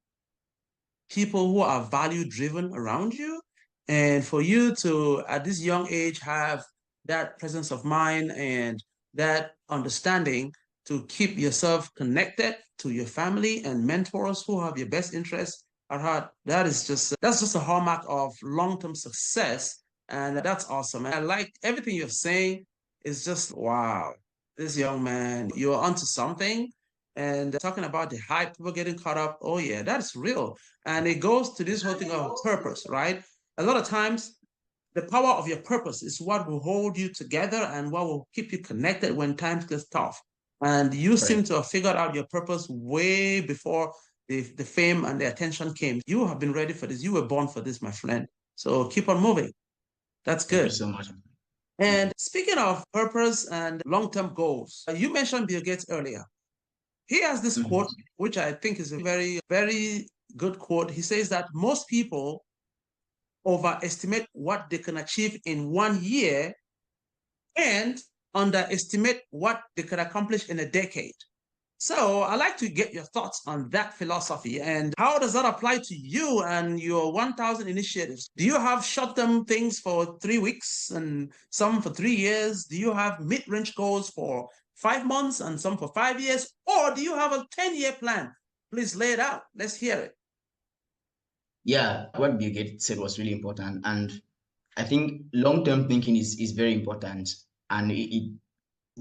people who are value driven around you. And for you to, at this young age, have that presence of mind and that understanding to keep yourself connected to your family and mentors who have your best interests at heart, that's just a hallmark of long-term success. And that's awesome. And I like everything you're saying. Is just, wow, this young man, you're onto something. And talking about the hype, people getting caught up. Oh, yeah, that's real. And it goes to this whole thing of purpose, right? A lot of times, the power of your purpose is what will hold you together and what will keep you connected when times get tough. And you seem to have figured out your purpose way before the fame and the attention came. You have been ready for this. You were born for this, my friend. So keep on moving. That's good.
Thank you so much.
And speaking of purpose and long-term goals, you mentioned Bill Gates earlier. He has this quote, which I think is a very, very good quote. He says that most people overestimate what they can achieve in 1 year and underestimate what they could accomplish in a decade. So I'd like to get your thoughts on that philosophy and how does that apply to you and your 1,000 initiatives? Do you have short-term things for 3 weeks and some for 3 years? Do you have mid-range goals for 5 months and some for 5 years? Or do you have a 10-year plan? Please lay it out. Let's hear it.
Yeah, what Bill Gates said was really important. And I think long-term thinking is very important. And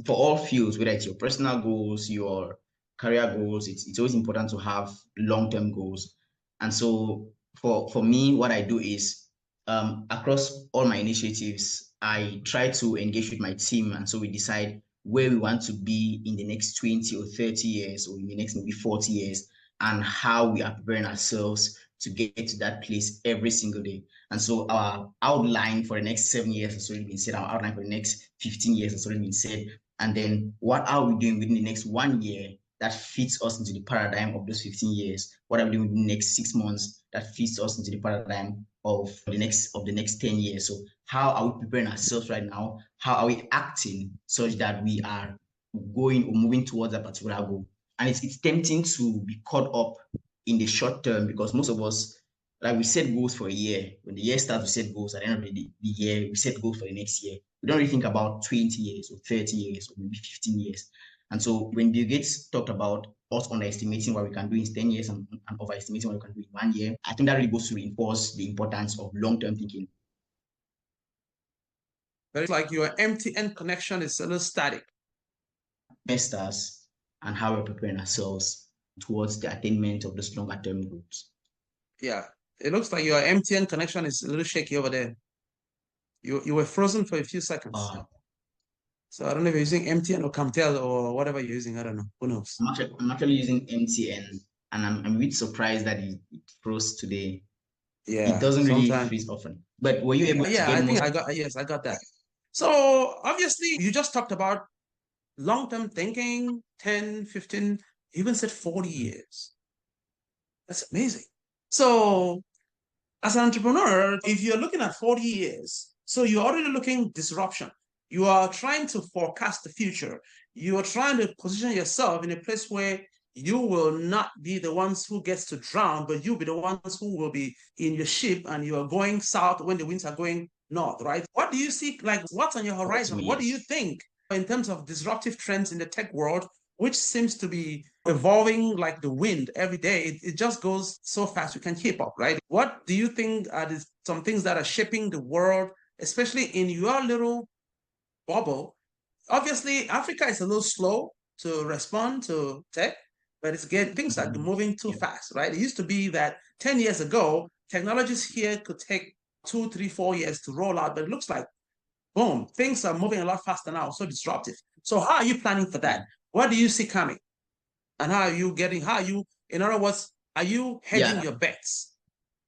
for all fields, whether it's your personal goals, your career goals, it's always important to have long-term goals. And so for me, what I do is across all my initiatives, I try to engage with my team. And so we decide where we want to be in the next 20 or 30 years, or in the next maybe 40 years, and how we are preparing ourselves to get to that place every single day. And so our outline for the next 7 years has already been set. Our outline for the next 15 years has already been set. And then what are we doing within the next 1 year that fits us into the paradigm of those 15 years? What are we doing within the next 6 months that fits us into the paradigm of the next 10 years? So how are we preparing ourselves right now? How are we acting such that we are going or moving towards that particular goal? And it's tempting to be caught up in the short term because most of us, like we set goals for a year. When the year starts, we set goals. At the end of the year, we set goals for the next year. We don't really think about 20 years or 30 years or maybe 15 years. And so when Bill Gates talked about us underestimating what we can do in 10 years and overestimating what we can do in 1 year, I think that really goes to reinforce the importance of long-term thinking.
But it's like your empty-end connection is a little static.
Investors and how we're preparing ourselves towards the attainment of those longer-term goals.
Yeah, it looks like your MTN connection is a little shaky over there. You were frozen for a few seconds. So I don't know if you're using MTN or Camtel or whatever you're using. I don't know. Who knows?
I'm actually using MTN, and I'm a bit surprised that it froze today. Yeah, it doesn't really freeze often. But were you able to get
I think I got that. So obviously you just talked about long-term thinking, 10, 15, even said 40 years. That's amazing. So as an entrepreneur, if you're looking at 40 years, so you're already looking disruption. You are trying to forecast the future. You are trying to position yourself in a place where you will not be the ones who gets to drown, but you'll be the ones who will be in your ship and you are going south when the winds are going north, right? What do you see? Like, what's on your horizon? What do you think in terms of disruptive trends in the tech world, which seems to be evolving like the wind every day? It just goes so fast, you can keep up, right? What do you think are some things that are shaping the world, especially in your little bubble? Obviously, Africa is a little slow to respond to tech, but things are moving too fast, right? It used to be that 10 years ago, technologies here could take 2, 3, 4 years to roll out, but it looks like, boom, things are moving a lot faster now, so disruptive. So how are you planning for that? What do you see coming? And in other words, are you hedging your bets?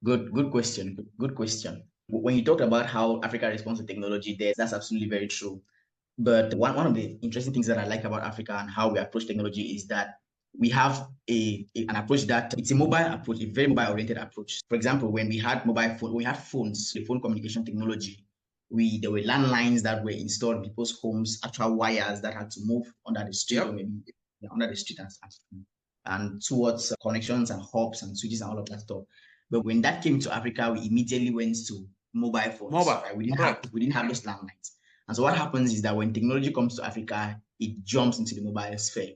Good question. Good question. When you talked about how Africa responds to technology, that's absolutely very true. But one of the interesting things that I like about Africa and how we approach technology is that we have an approach that it's a mobile approach, a very mobile-oriented approach. For example, when we had phones, the phone communication technology, there were landlines that were installed in people's homes, actual wires that had to move under the street, or maybe under the street and towards connections and hubs and switches and all of that stuff. But when that came to Africa, we immediately went to mobile phones. Right? We didn't have those landlines. And so what happens is that when technology comes to Africa, it jumps into the mobile sphere.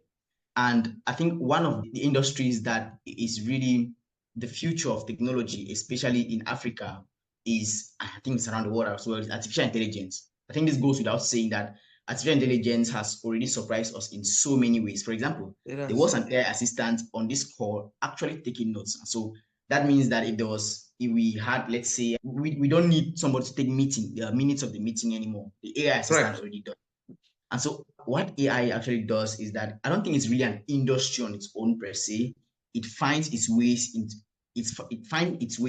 And I think one of the industries that is really the future of technology, especially in Africa, is, I think it's around the world as well, is artificial intelligence. I think this goes without saying that artificial intelligence has already surprised us in so many ways. For example, there was an AI assistant on this call actually taking notes. And so that means that if we had, let's say, we don't need somebody to take minutes of the meeting anymore. The AI assistant already does. And so what AI actually does is that I don't think it's really an industry on its own per se. It finds its way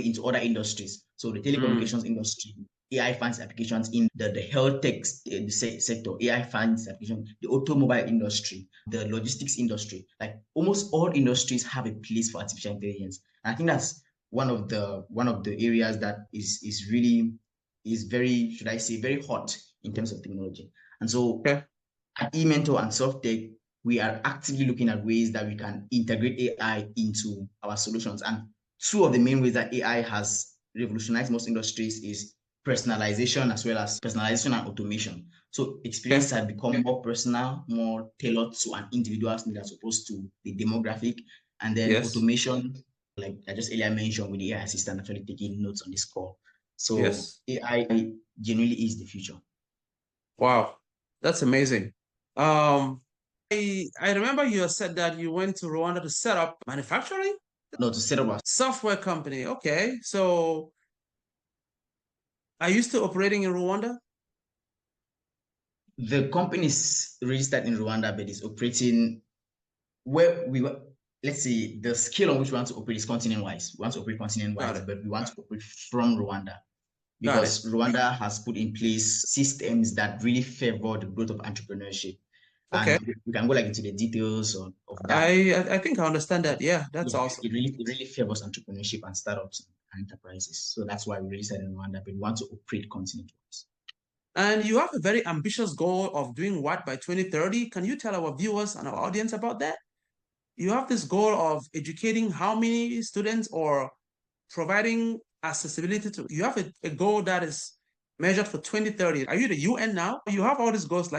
into other industries. So the telecommunications industry, AI finds applications in the health tech sector. AI finds applications in the automobile industry, the logistics industry. Like almost all industries have a place for artificial intelligence. And I think that's one of the areas that is very, should I say, very hot in terms of technology. And so at eMentor and Softeg, we are actively looking at ways that we can integrate AI into our solutions. And two of the main ways that AI has revolutionized most industries is personalization, as well as personalization and automation. So experiences have become more personal, more tailored to an individual's need as opposed to the demographic. And then automation, like I just earlier mentioned, with the AI assistant actually taking notes on this call. So AI genuinely is the future.
Wow, that's amazing. I remember you said that you went to Rwanda to set up manufacturing?
No, to set up a
software company. Okay, so are you still operating in Rwanda?
The company is registered in Rwanda, but is operating where we were. Let's say the scale on which we want to operate is continent-wise. We want to operate continent-wise, but we want to operate from Rwanda. Because Rwanda has put in place systems that really favor the growth of entrepreneurship.
Okay.
And we can go into the details of that.
I think I understand that. Yeah, that's awesome.
It really favors entrepreneurship and startups and enterprises. So that's why we really started in Rwanda, but we want to operate continent-wise.
And you have a very ambitious goal of doing what by 2030? Can you tell our viewers and our audience about that? You have this goal of educating how many students or providing accessibility to, you have a goal that is measured for 2030. Are you the UN now? You have all these goals,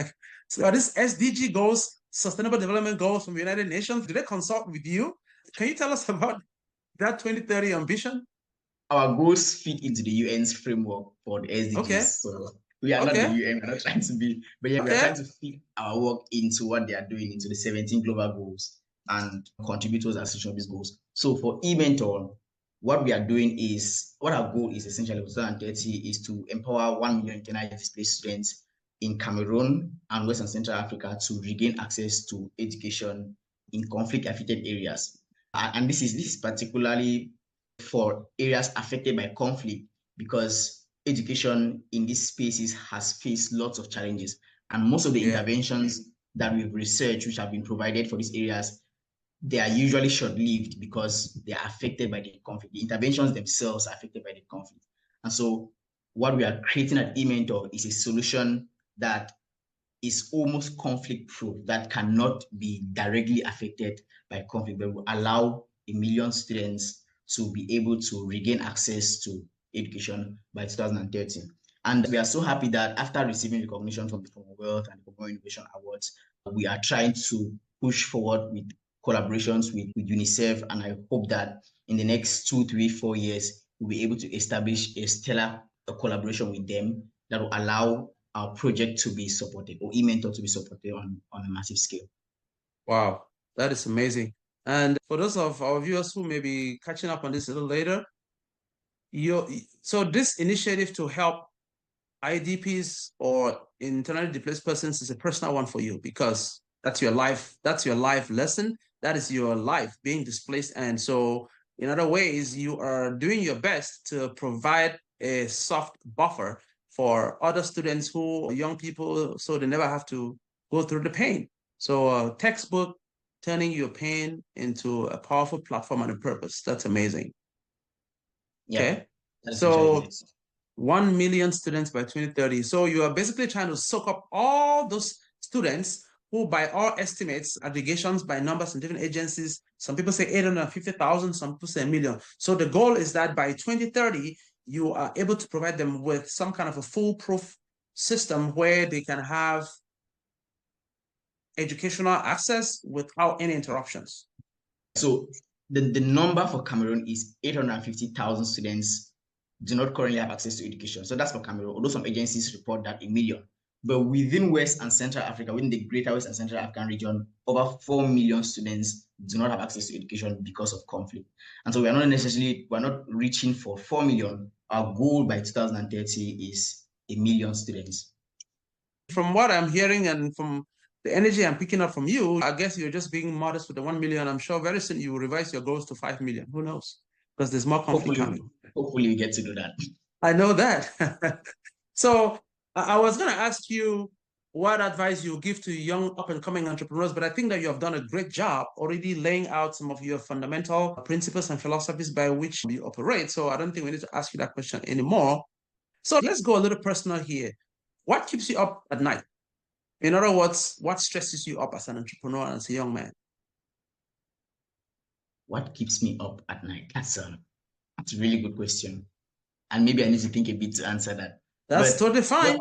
so are these SDG goals, Sustainable Development Goals from the United Nations? Did they consult with you? Can you tell us about that 2030 ambition?
Our goals fit into the UN's framework for the SDGs. Okay. So we are not the UN, we're not trying to be, but we are trying to fit our work into what they are doing, into the 17 global goals, and contribute towards the achievement of these goals. So for eMentor, what we are doing is, what our goal is essentially for 2030 is to empower 1 million internally displaced students in Cameroon and West and Central Africa to regain access to education in conflict-affected areas. And this is particularly for areas affected by conflict, because education in these spaces has faced lots of challenges. And most of the interventions that we've researched, which have been provided for these areas, they are usually short-lived because they are affected by the conflict. The interventions themselves are affected by the conflict. And so what we are creating at eMentor is a solution that is almost conflict-proof, that cannot be directly affected by conflict, but will allow 1 million students to be able to regain access to education by 2030. And we are so happy that after receiving recognition from the Commonwealth and the Commonwealth Innovation Awards, we are trying to push forward with collaborations with UNICEF, and I hope that in the next 2, 3, 4 years, we'll be able to establish a stellar collaboration with them that will allow our project to be supported, or eMentor to be supported on a massive scale.
Wow, that is amazing. And for those of our viewers who may be catching up on this a little later, so this initiative to help IDPs or internally displaced persons is a personal one for you because that's your life lesson. That is your life being displaced. And so in other ways, you are doing your best to provide a soft buffer for other students who young people, so they never have to go through the pain. So a textbook turning your pain into a powerful platform and a purpose. That's amazing.
Yeah,
okay.
So
1 million students by 2030. So you are basically trying to soak up all those students who, by all estimates, aggregations by numbers in different agencies, some people say 850,000, some people say 1 million. So the goal is that by 2030, you are able to provide them with some kind of a foolproof system where they can have educational access without any interruptions.
So the number for Cameroon is 850,000 students do not currently have access to education. So that's for Cameroon, although some agencies report that 1 million. But within West and Central Africa, within the greater West and Central African region, over 4 million students do not have access to education because of conflict. And so we're not reaching for 4 million. Our goal by 2030 is 1 million students.
From what I'm hearing and from the energy I'm picking up from you, I guess you're just being modest with the 1 million. I'm sure very soon you will revise your goals to 5 million. Who knows? Because there's more conflict coming.
Hopefully we get to do that.
I know that. So I was going to ask you what advice you give to young up-and-coming entrepreneurs, but I think that you have done a great job already laying out some of your fundamental principles and philosophies by which you operate. So I don't think we need to ask you that question anymore. So let's go a little personal here. What keeps you up at night? In other words, what stresses you up as an entrepreneur and as a young man?
What keeps me up at night? That's a really good question. And maybe I need to think a bit to answer that.
That's totally fine.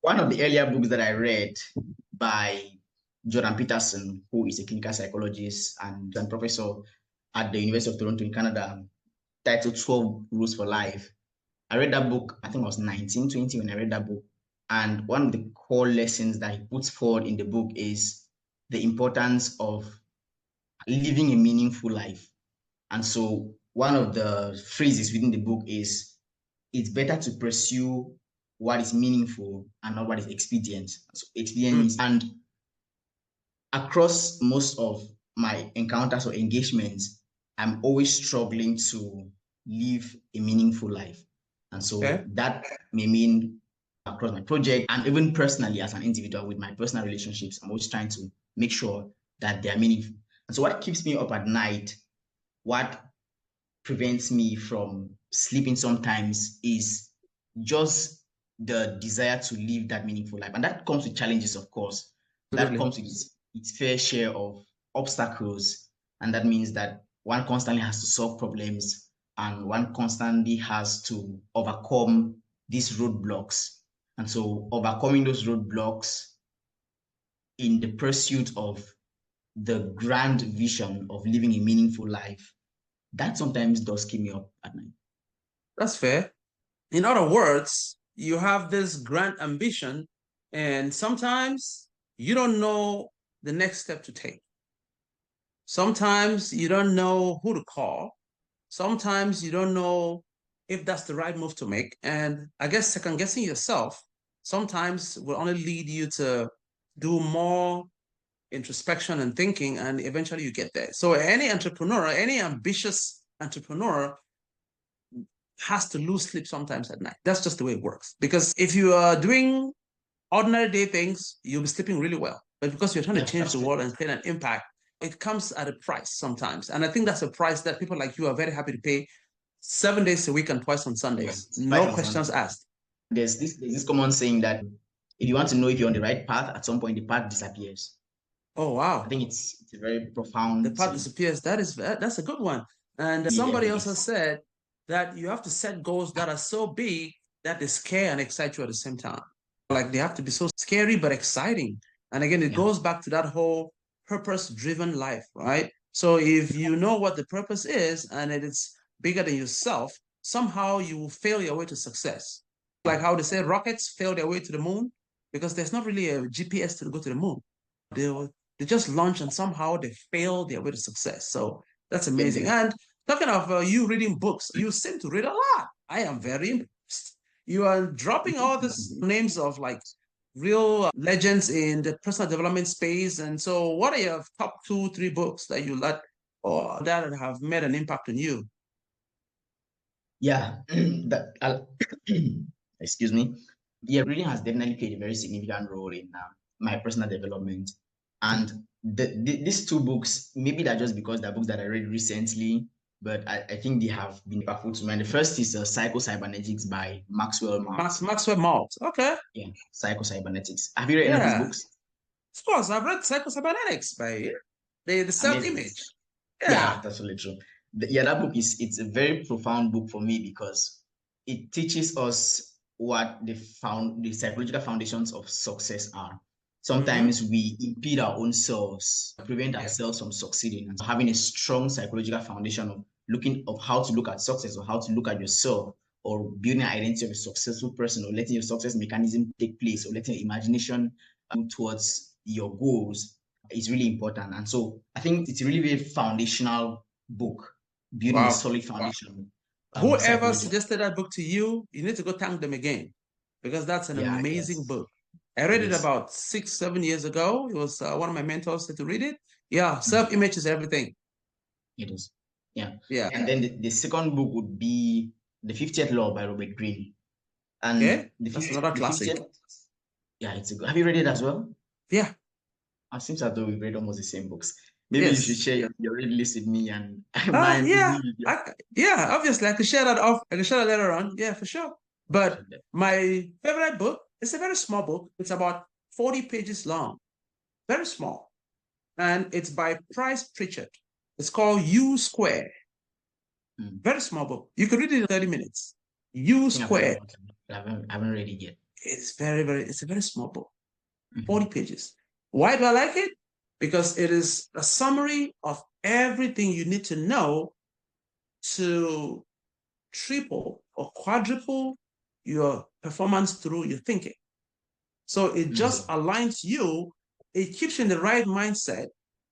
One of the earlier books that I read by Jordan Peterson, who is a clinical psychologist and professor at the University of Toronto in Canada, titled 12 Rules for Life. I read that book, I think I was 19, 20 when I read that book. And one of the core lessons that he puts forward in the book is the importance of living a meaningful life. And so one of the phrases within the book is, it's better to pursue what is meaningful and not what is expedient. So expedient and across most of my encounters or engagements, I'm always struggling to live a meaningful life. And so that may mean across my project and even personally as an individual with my personal relationships, I'm always trying to make sure that they are meaningful. And so what keeps me up at night, what prevents me from sleeping sometimes is just the desire to live that meaningful life. And that comes with challenges, of course. That comes with its fair share of obstacles. And that means that one constantly has to solve problems and one constantly has to overcome these roadblocks. And so overcoming those roadblocks in the pursuit of the grand vision of living a meaningful life, that sometimes does keep me up at night.
That's fair. In other words, you have this grand ambition, and sometimes you don't know the next step to take. Sometimes you don't know who to call. Sometimes you don't know if that's the right move to make. And I guess second guessing yourself sometimes will only lead you to do more introspection and thinking, and eventually you get there. So any entrepreneur, any ambitious entrepreneur has to lose sleep sometimes at night. That's just the way it works. Because if you are doing ordinary day things, you'll be sleeping really well. But because you're trying to change the world and create an impact, it comes at a price sometimes. And I think that's a price that people like you are very happy to pay 7 days a week and twice on Sundays. No questions asked.
There's this common saying that if you want to know if you're on the right path, at some point the path disappears.
Oh, wow.
I think it's a very profound.
The path disappears. That's a good one. And somebody also said that you have to set goals that are so big that they scare and excite you at the same time. Like they have to be so scary but exciting. And again, it goes back to that whole purpose-driven life, right? So if you know what the purpose is and it's bigger than yourself, somehow you will fail your way to success. Like how they say rockets fail their way to the moon because there's not really a GPS to go to the moon. They they just launch and somehow they fail their way to success. So that's amazing. And talking of you reading books, you seem to read a lot. I am very impressed. You are dropping all these names of like real legends in the personal development space. And so what are your top 2, 3 books that you like or that have made an impact on you?
Yeah, excuse me. Yeah, reading has definitely played a very significant role in my personal development. And these 2 books, maybe they're just because they're books that I read recently, but I think they have been impactful to me. And the first is Psycho-Cybernetics by Maxwell Maltz.
Maxwell Maltz, okay.
Yeah, Psycho-Cybernetics. Have you read any of these books?
Of course, I've read Psycho-Cybernetics by the self-image.
Yeah, that's really true. That book it's a very profound book for me because it teaches us what the psychological foundations of success are. Sometimes we impede our own selves, prevent ourselves from succeeding, and having a strong psychological foundation of how to look at success or how to look at yourself, or building an identity of a successful person, or letting your success mechanism take place, or letting your imagination move towards your goals is really important. And so I think it's a really very foundational book, building a solid foundation.
Whoever suggested that book to you, you need to go thank them again, because that's an amazing book. I read it about 6, 7 years ago. It was one of my mentors said to read it. Yeah, self-image is everything.
It is. Yeah. And then the second book would be The 50th Law by Robert Greene. And
that's another classic.
It's a good. Have you read it as well?
Yeah.
It seems as though we've read almost the same books. Maybe you should share your read list with me and mine.
Obviously I could share that off. I can share that later on. Yeah, for sure. But my favorite book is a very small book. It's about 40 pages long, very small, and it's by Price Pritchard. It's called U Square. Very small book. You could read it in 30 minutes. U Square.
I haven't read it yet.
It's it's a very small book. 40 pages. Why do I like it? Because it is a summary of everything you need to know to triple or quadruple your performance through your thinking. So it just aligns you. It keeps you in the right mindset.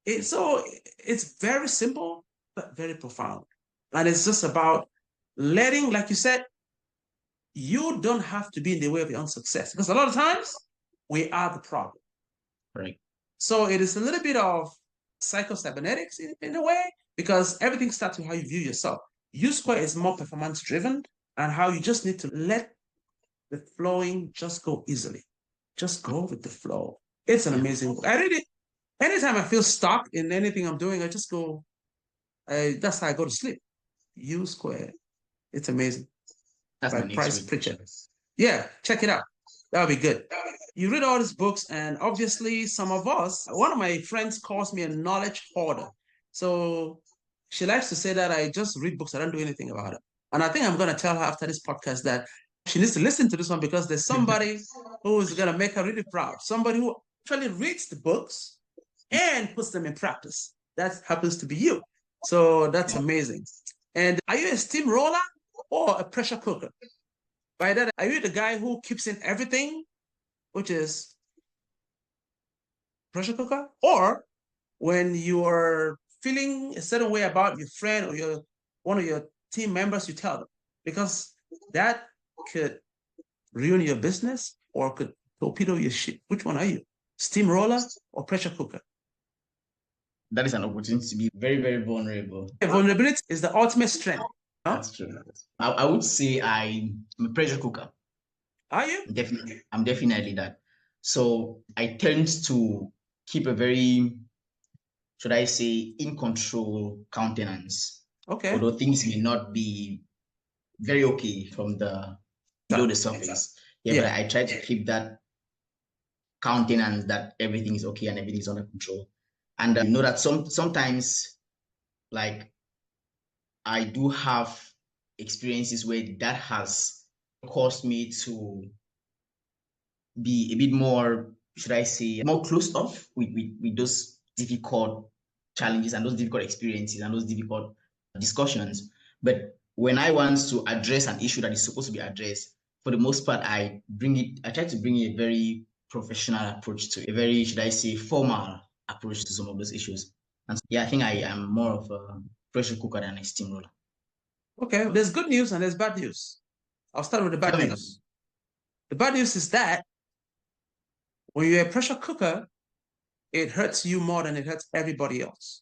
It's very simple, but very profound. And it's just about letting, like you said, you don't have to be in the way of your own success, because a lot of times we are the problem.
Right.
So it is a little bit of psycho-cybernetics in a way, because everything starts with how you view yourself. U Square is more performance driven, and how you just need to let the flowing just go easily. Just go with the flow. It's an amazing book. I read it anytime I feel stuck in anything I'm doing. I just go. That's how I go to sleep. U Square. It's amazing.
That's
by Price Pritchard. Yeah, check it out. That'll be good. You read all these books, and obviously some of us, one of my friends calls me a knowledge hoarder. So she likes to say that I just read books, I don't do anything about it. And I think I'm going to tell her after this podcast that she needs to listen to this one, because there's somebody who is going to make her really proud. Somebody who actually reads the books and puts them in practice. That happens to be you. So that's amazing. And are you a steamroller or a pressure cooker? By that, are you the guy who keeps in everything, which is pressure cooker? Or when you are feeling a certain way about your friend or one of your team members, you tell them, because that could ruin your business or could torpedo your ship. Which one are you? Steamroller or pressure cooker?
That is an opportunity to be very, very vulnerable.
Vulnerability is the ultimate strength.
That's true. I would say I'm a pressure cooker.
Are you?
I'm definitely that. So I tend to keep a very, should I say, in control countenance.
Okay.
Although things may not be very okay from below the surface. But I try to keep that countenance that everything is okay and everything is under control. And you know that sometimes, like, I do have experiences where that has caused me to be a bit more, should I say, more closed off with those difficult challenges and those difficult experiences and those difficult discussions. But when I want to address an issue that is supposed to be addressed, for the most part, I try to bring a very professional approach to it, a very, should I say, formal approach to some of those issues. And so, yeah, I think I am more of a pressure cooker than a steamroller.
Okay, there's good news and there's bad news. I'll start with the bad news. The bad news is that when you're a pressure cooker, it hurts you more than it hurts everybody else.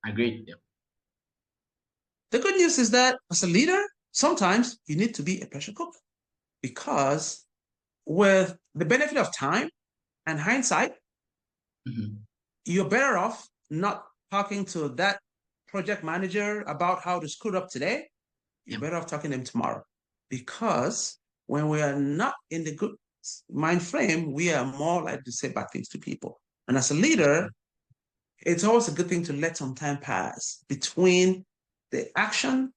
Agreed. Yeah.
The good news is that as a leader, sometimes you need to be a pressure cooker, because with the benefit of time and hindsight, you're better off not talking to that project manager about how to screw up today. You're better off talking to them tomorrow, because when we are not in the good mind frame, we are more likely to say bad things to people. And as a leader, it's always a good thing to let some time pass between the action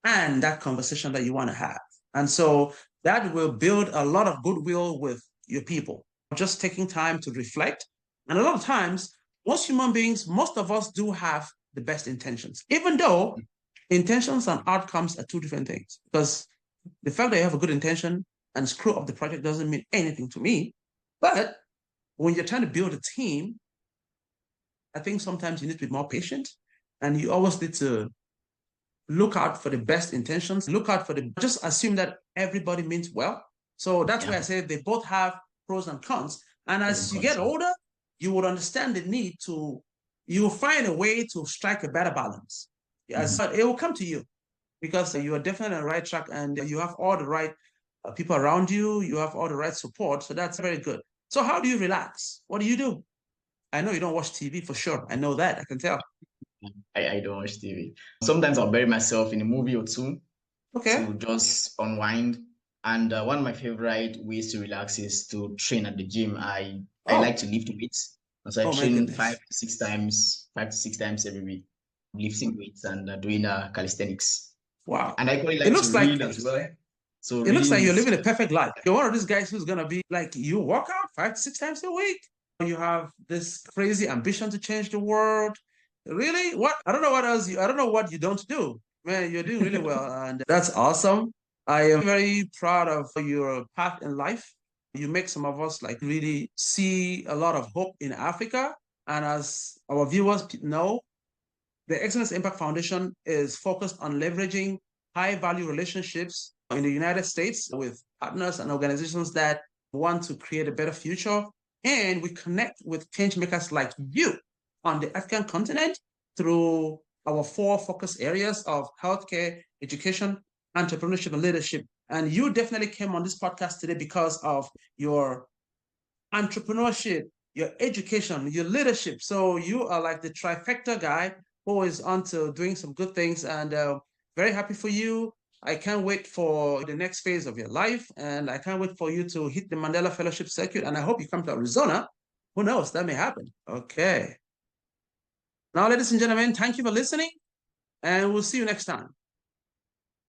and that conversation that you want to have. And so that will build a lot of goodwill with your people, just taking time to reflect. And a lot of times, most human beings, most of us do have the best intentions, even though intentions and outcomes are two different things. Because the fact that you have a good intention and screw up the project doesn't mean anything to me. But when you're trying to build a team, I think sometimes you need to be more patient, and you always need to look out for the best intentions, look out for just assume that everybody means well. So that's why I say they both have pros and cons. And as you get older, you would understand the need to, you will find a way to strike a better balance. Yes, it will come to you, because you are definitely on the right track and you have all the right people around you, you have all the right support. So that's very good. So how do you relax? What do you do? I know you don't watch TV for sure. I know that. I can tell.
I don't watch TV. Sometimes I'll bury myself in a movie or two to just unwind. And one of my favorite ways to relax is to train at the gym. I like to lift weights. So I train 5 to 6 times every week, lifting weights and doing calisthenics.
Wow.
And I quite like to read as well. So
it looks like you're living a perfect life. You're one of these guys who's going to be like, you work out 5 to 6 times a week. You have this crazy ambition to change the world. Really? What? I don't know what else I don't know what you don't do. Man, you're doing really well. And that's awesome. I am very proud of your path in life. You make some of us like really see a lot of hope in Africa. And as our viewers know, the Excellence Impact Foundation is focused on leveraging high-value relationships in the United States with partners and organizations that want to create a better future. And we connect with changemakers like you on the African continent through our 4 focus areas of healthcare, education, entrepreneurship, and leadership. And you definitely came on this podcast today because of your entrepreneurship, your education, your leadership. So you are like the trifecta guy who is onto doing some good things, and very happy for you. I can't wait for the next phase of your life, and I can't wait for you to hit the Mandela Fellowship Circuit, and I hope you come to Arizona. Who knows? That may happen. Okay. Now, ladies and gentlemen, thank you for listening, and we'll see you next time.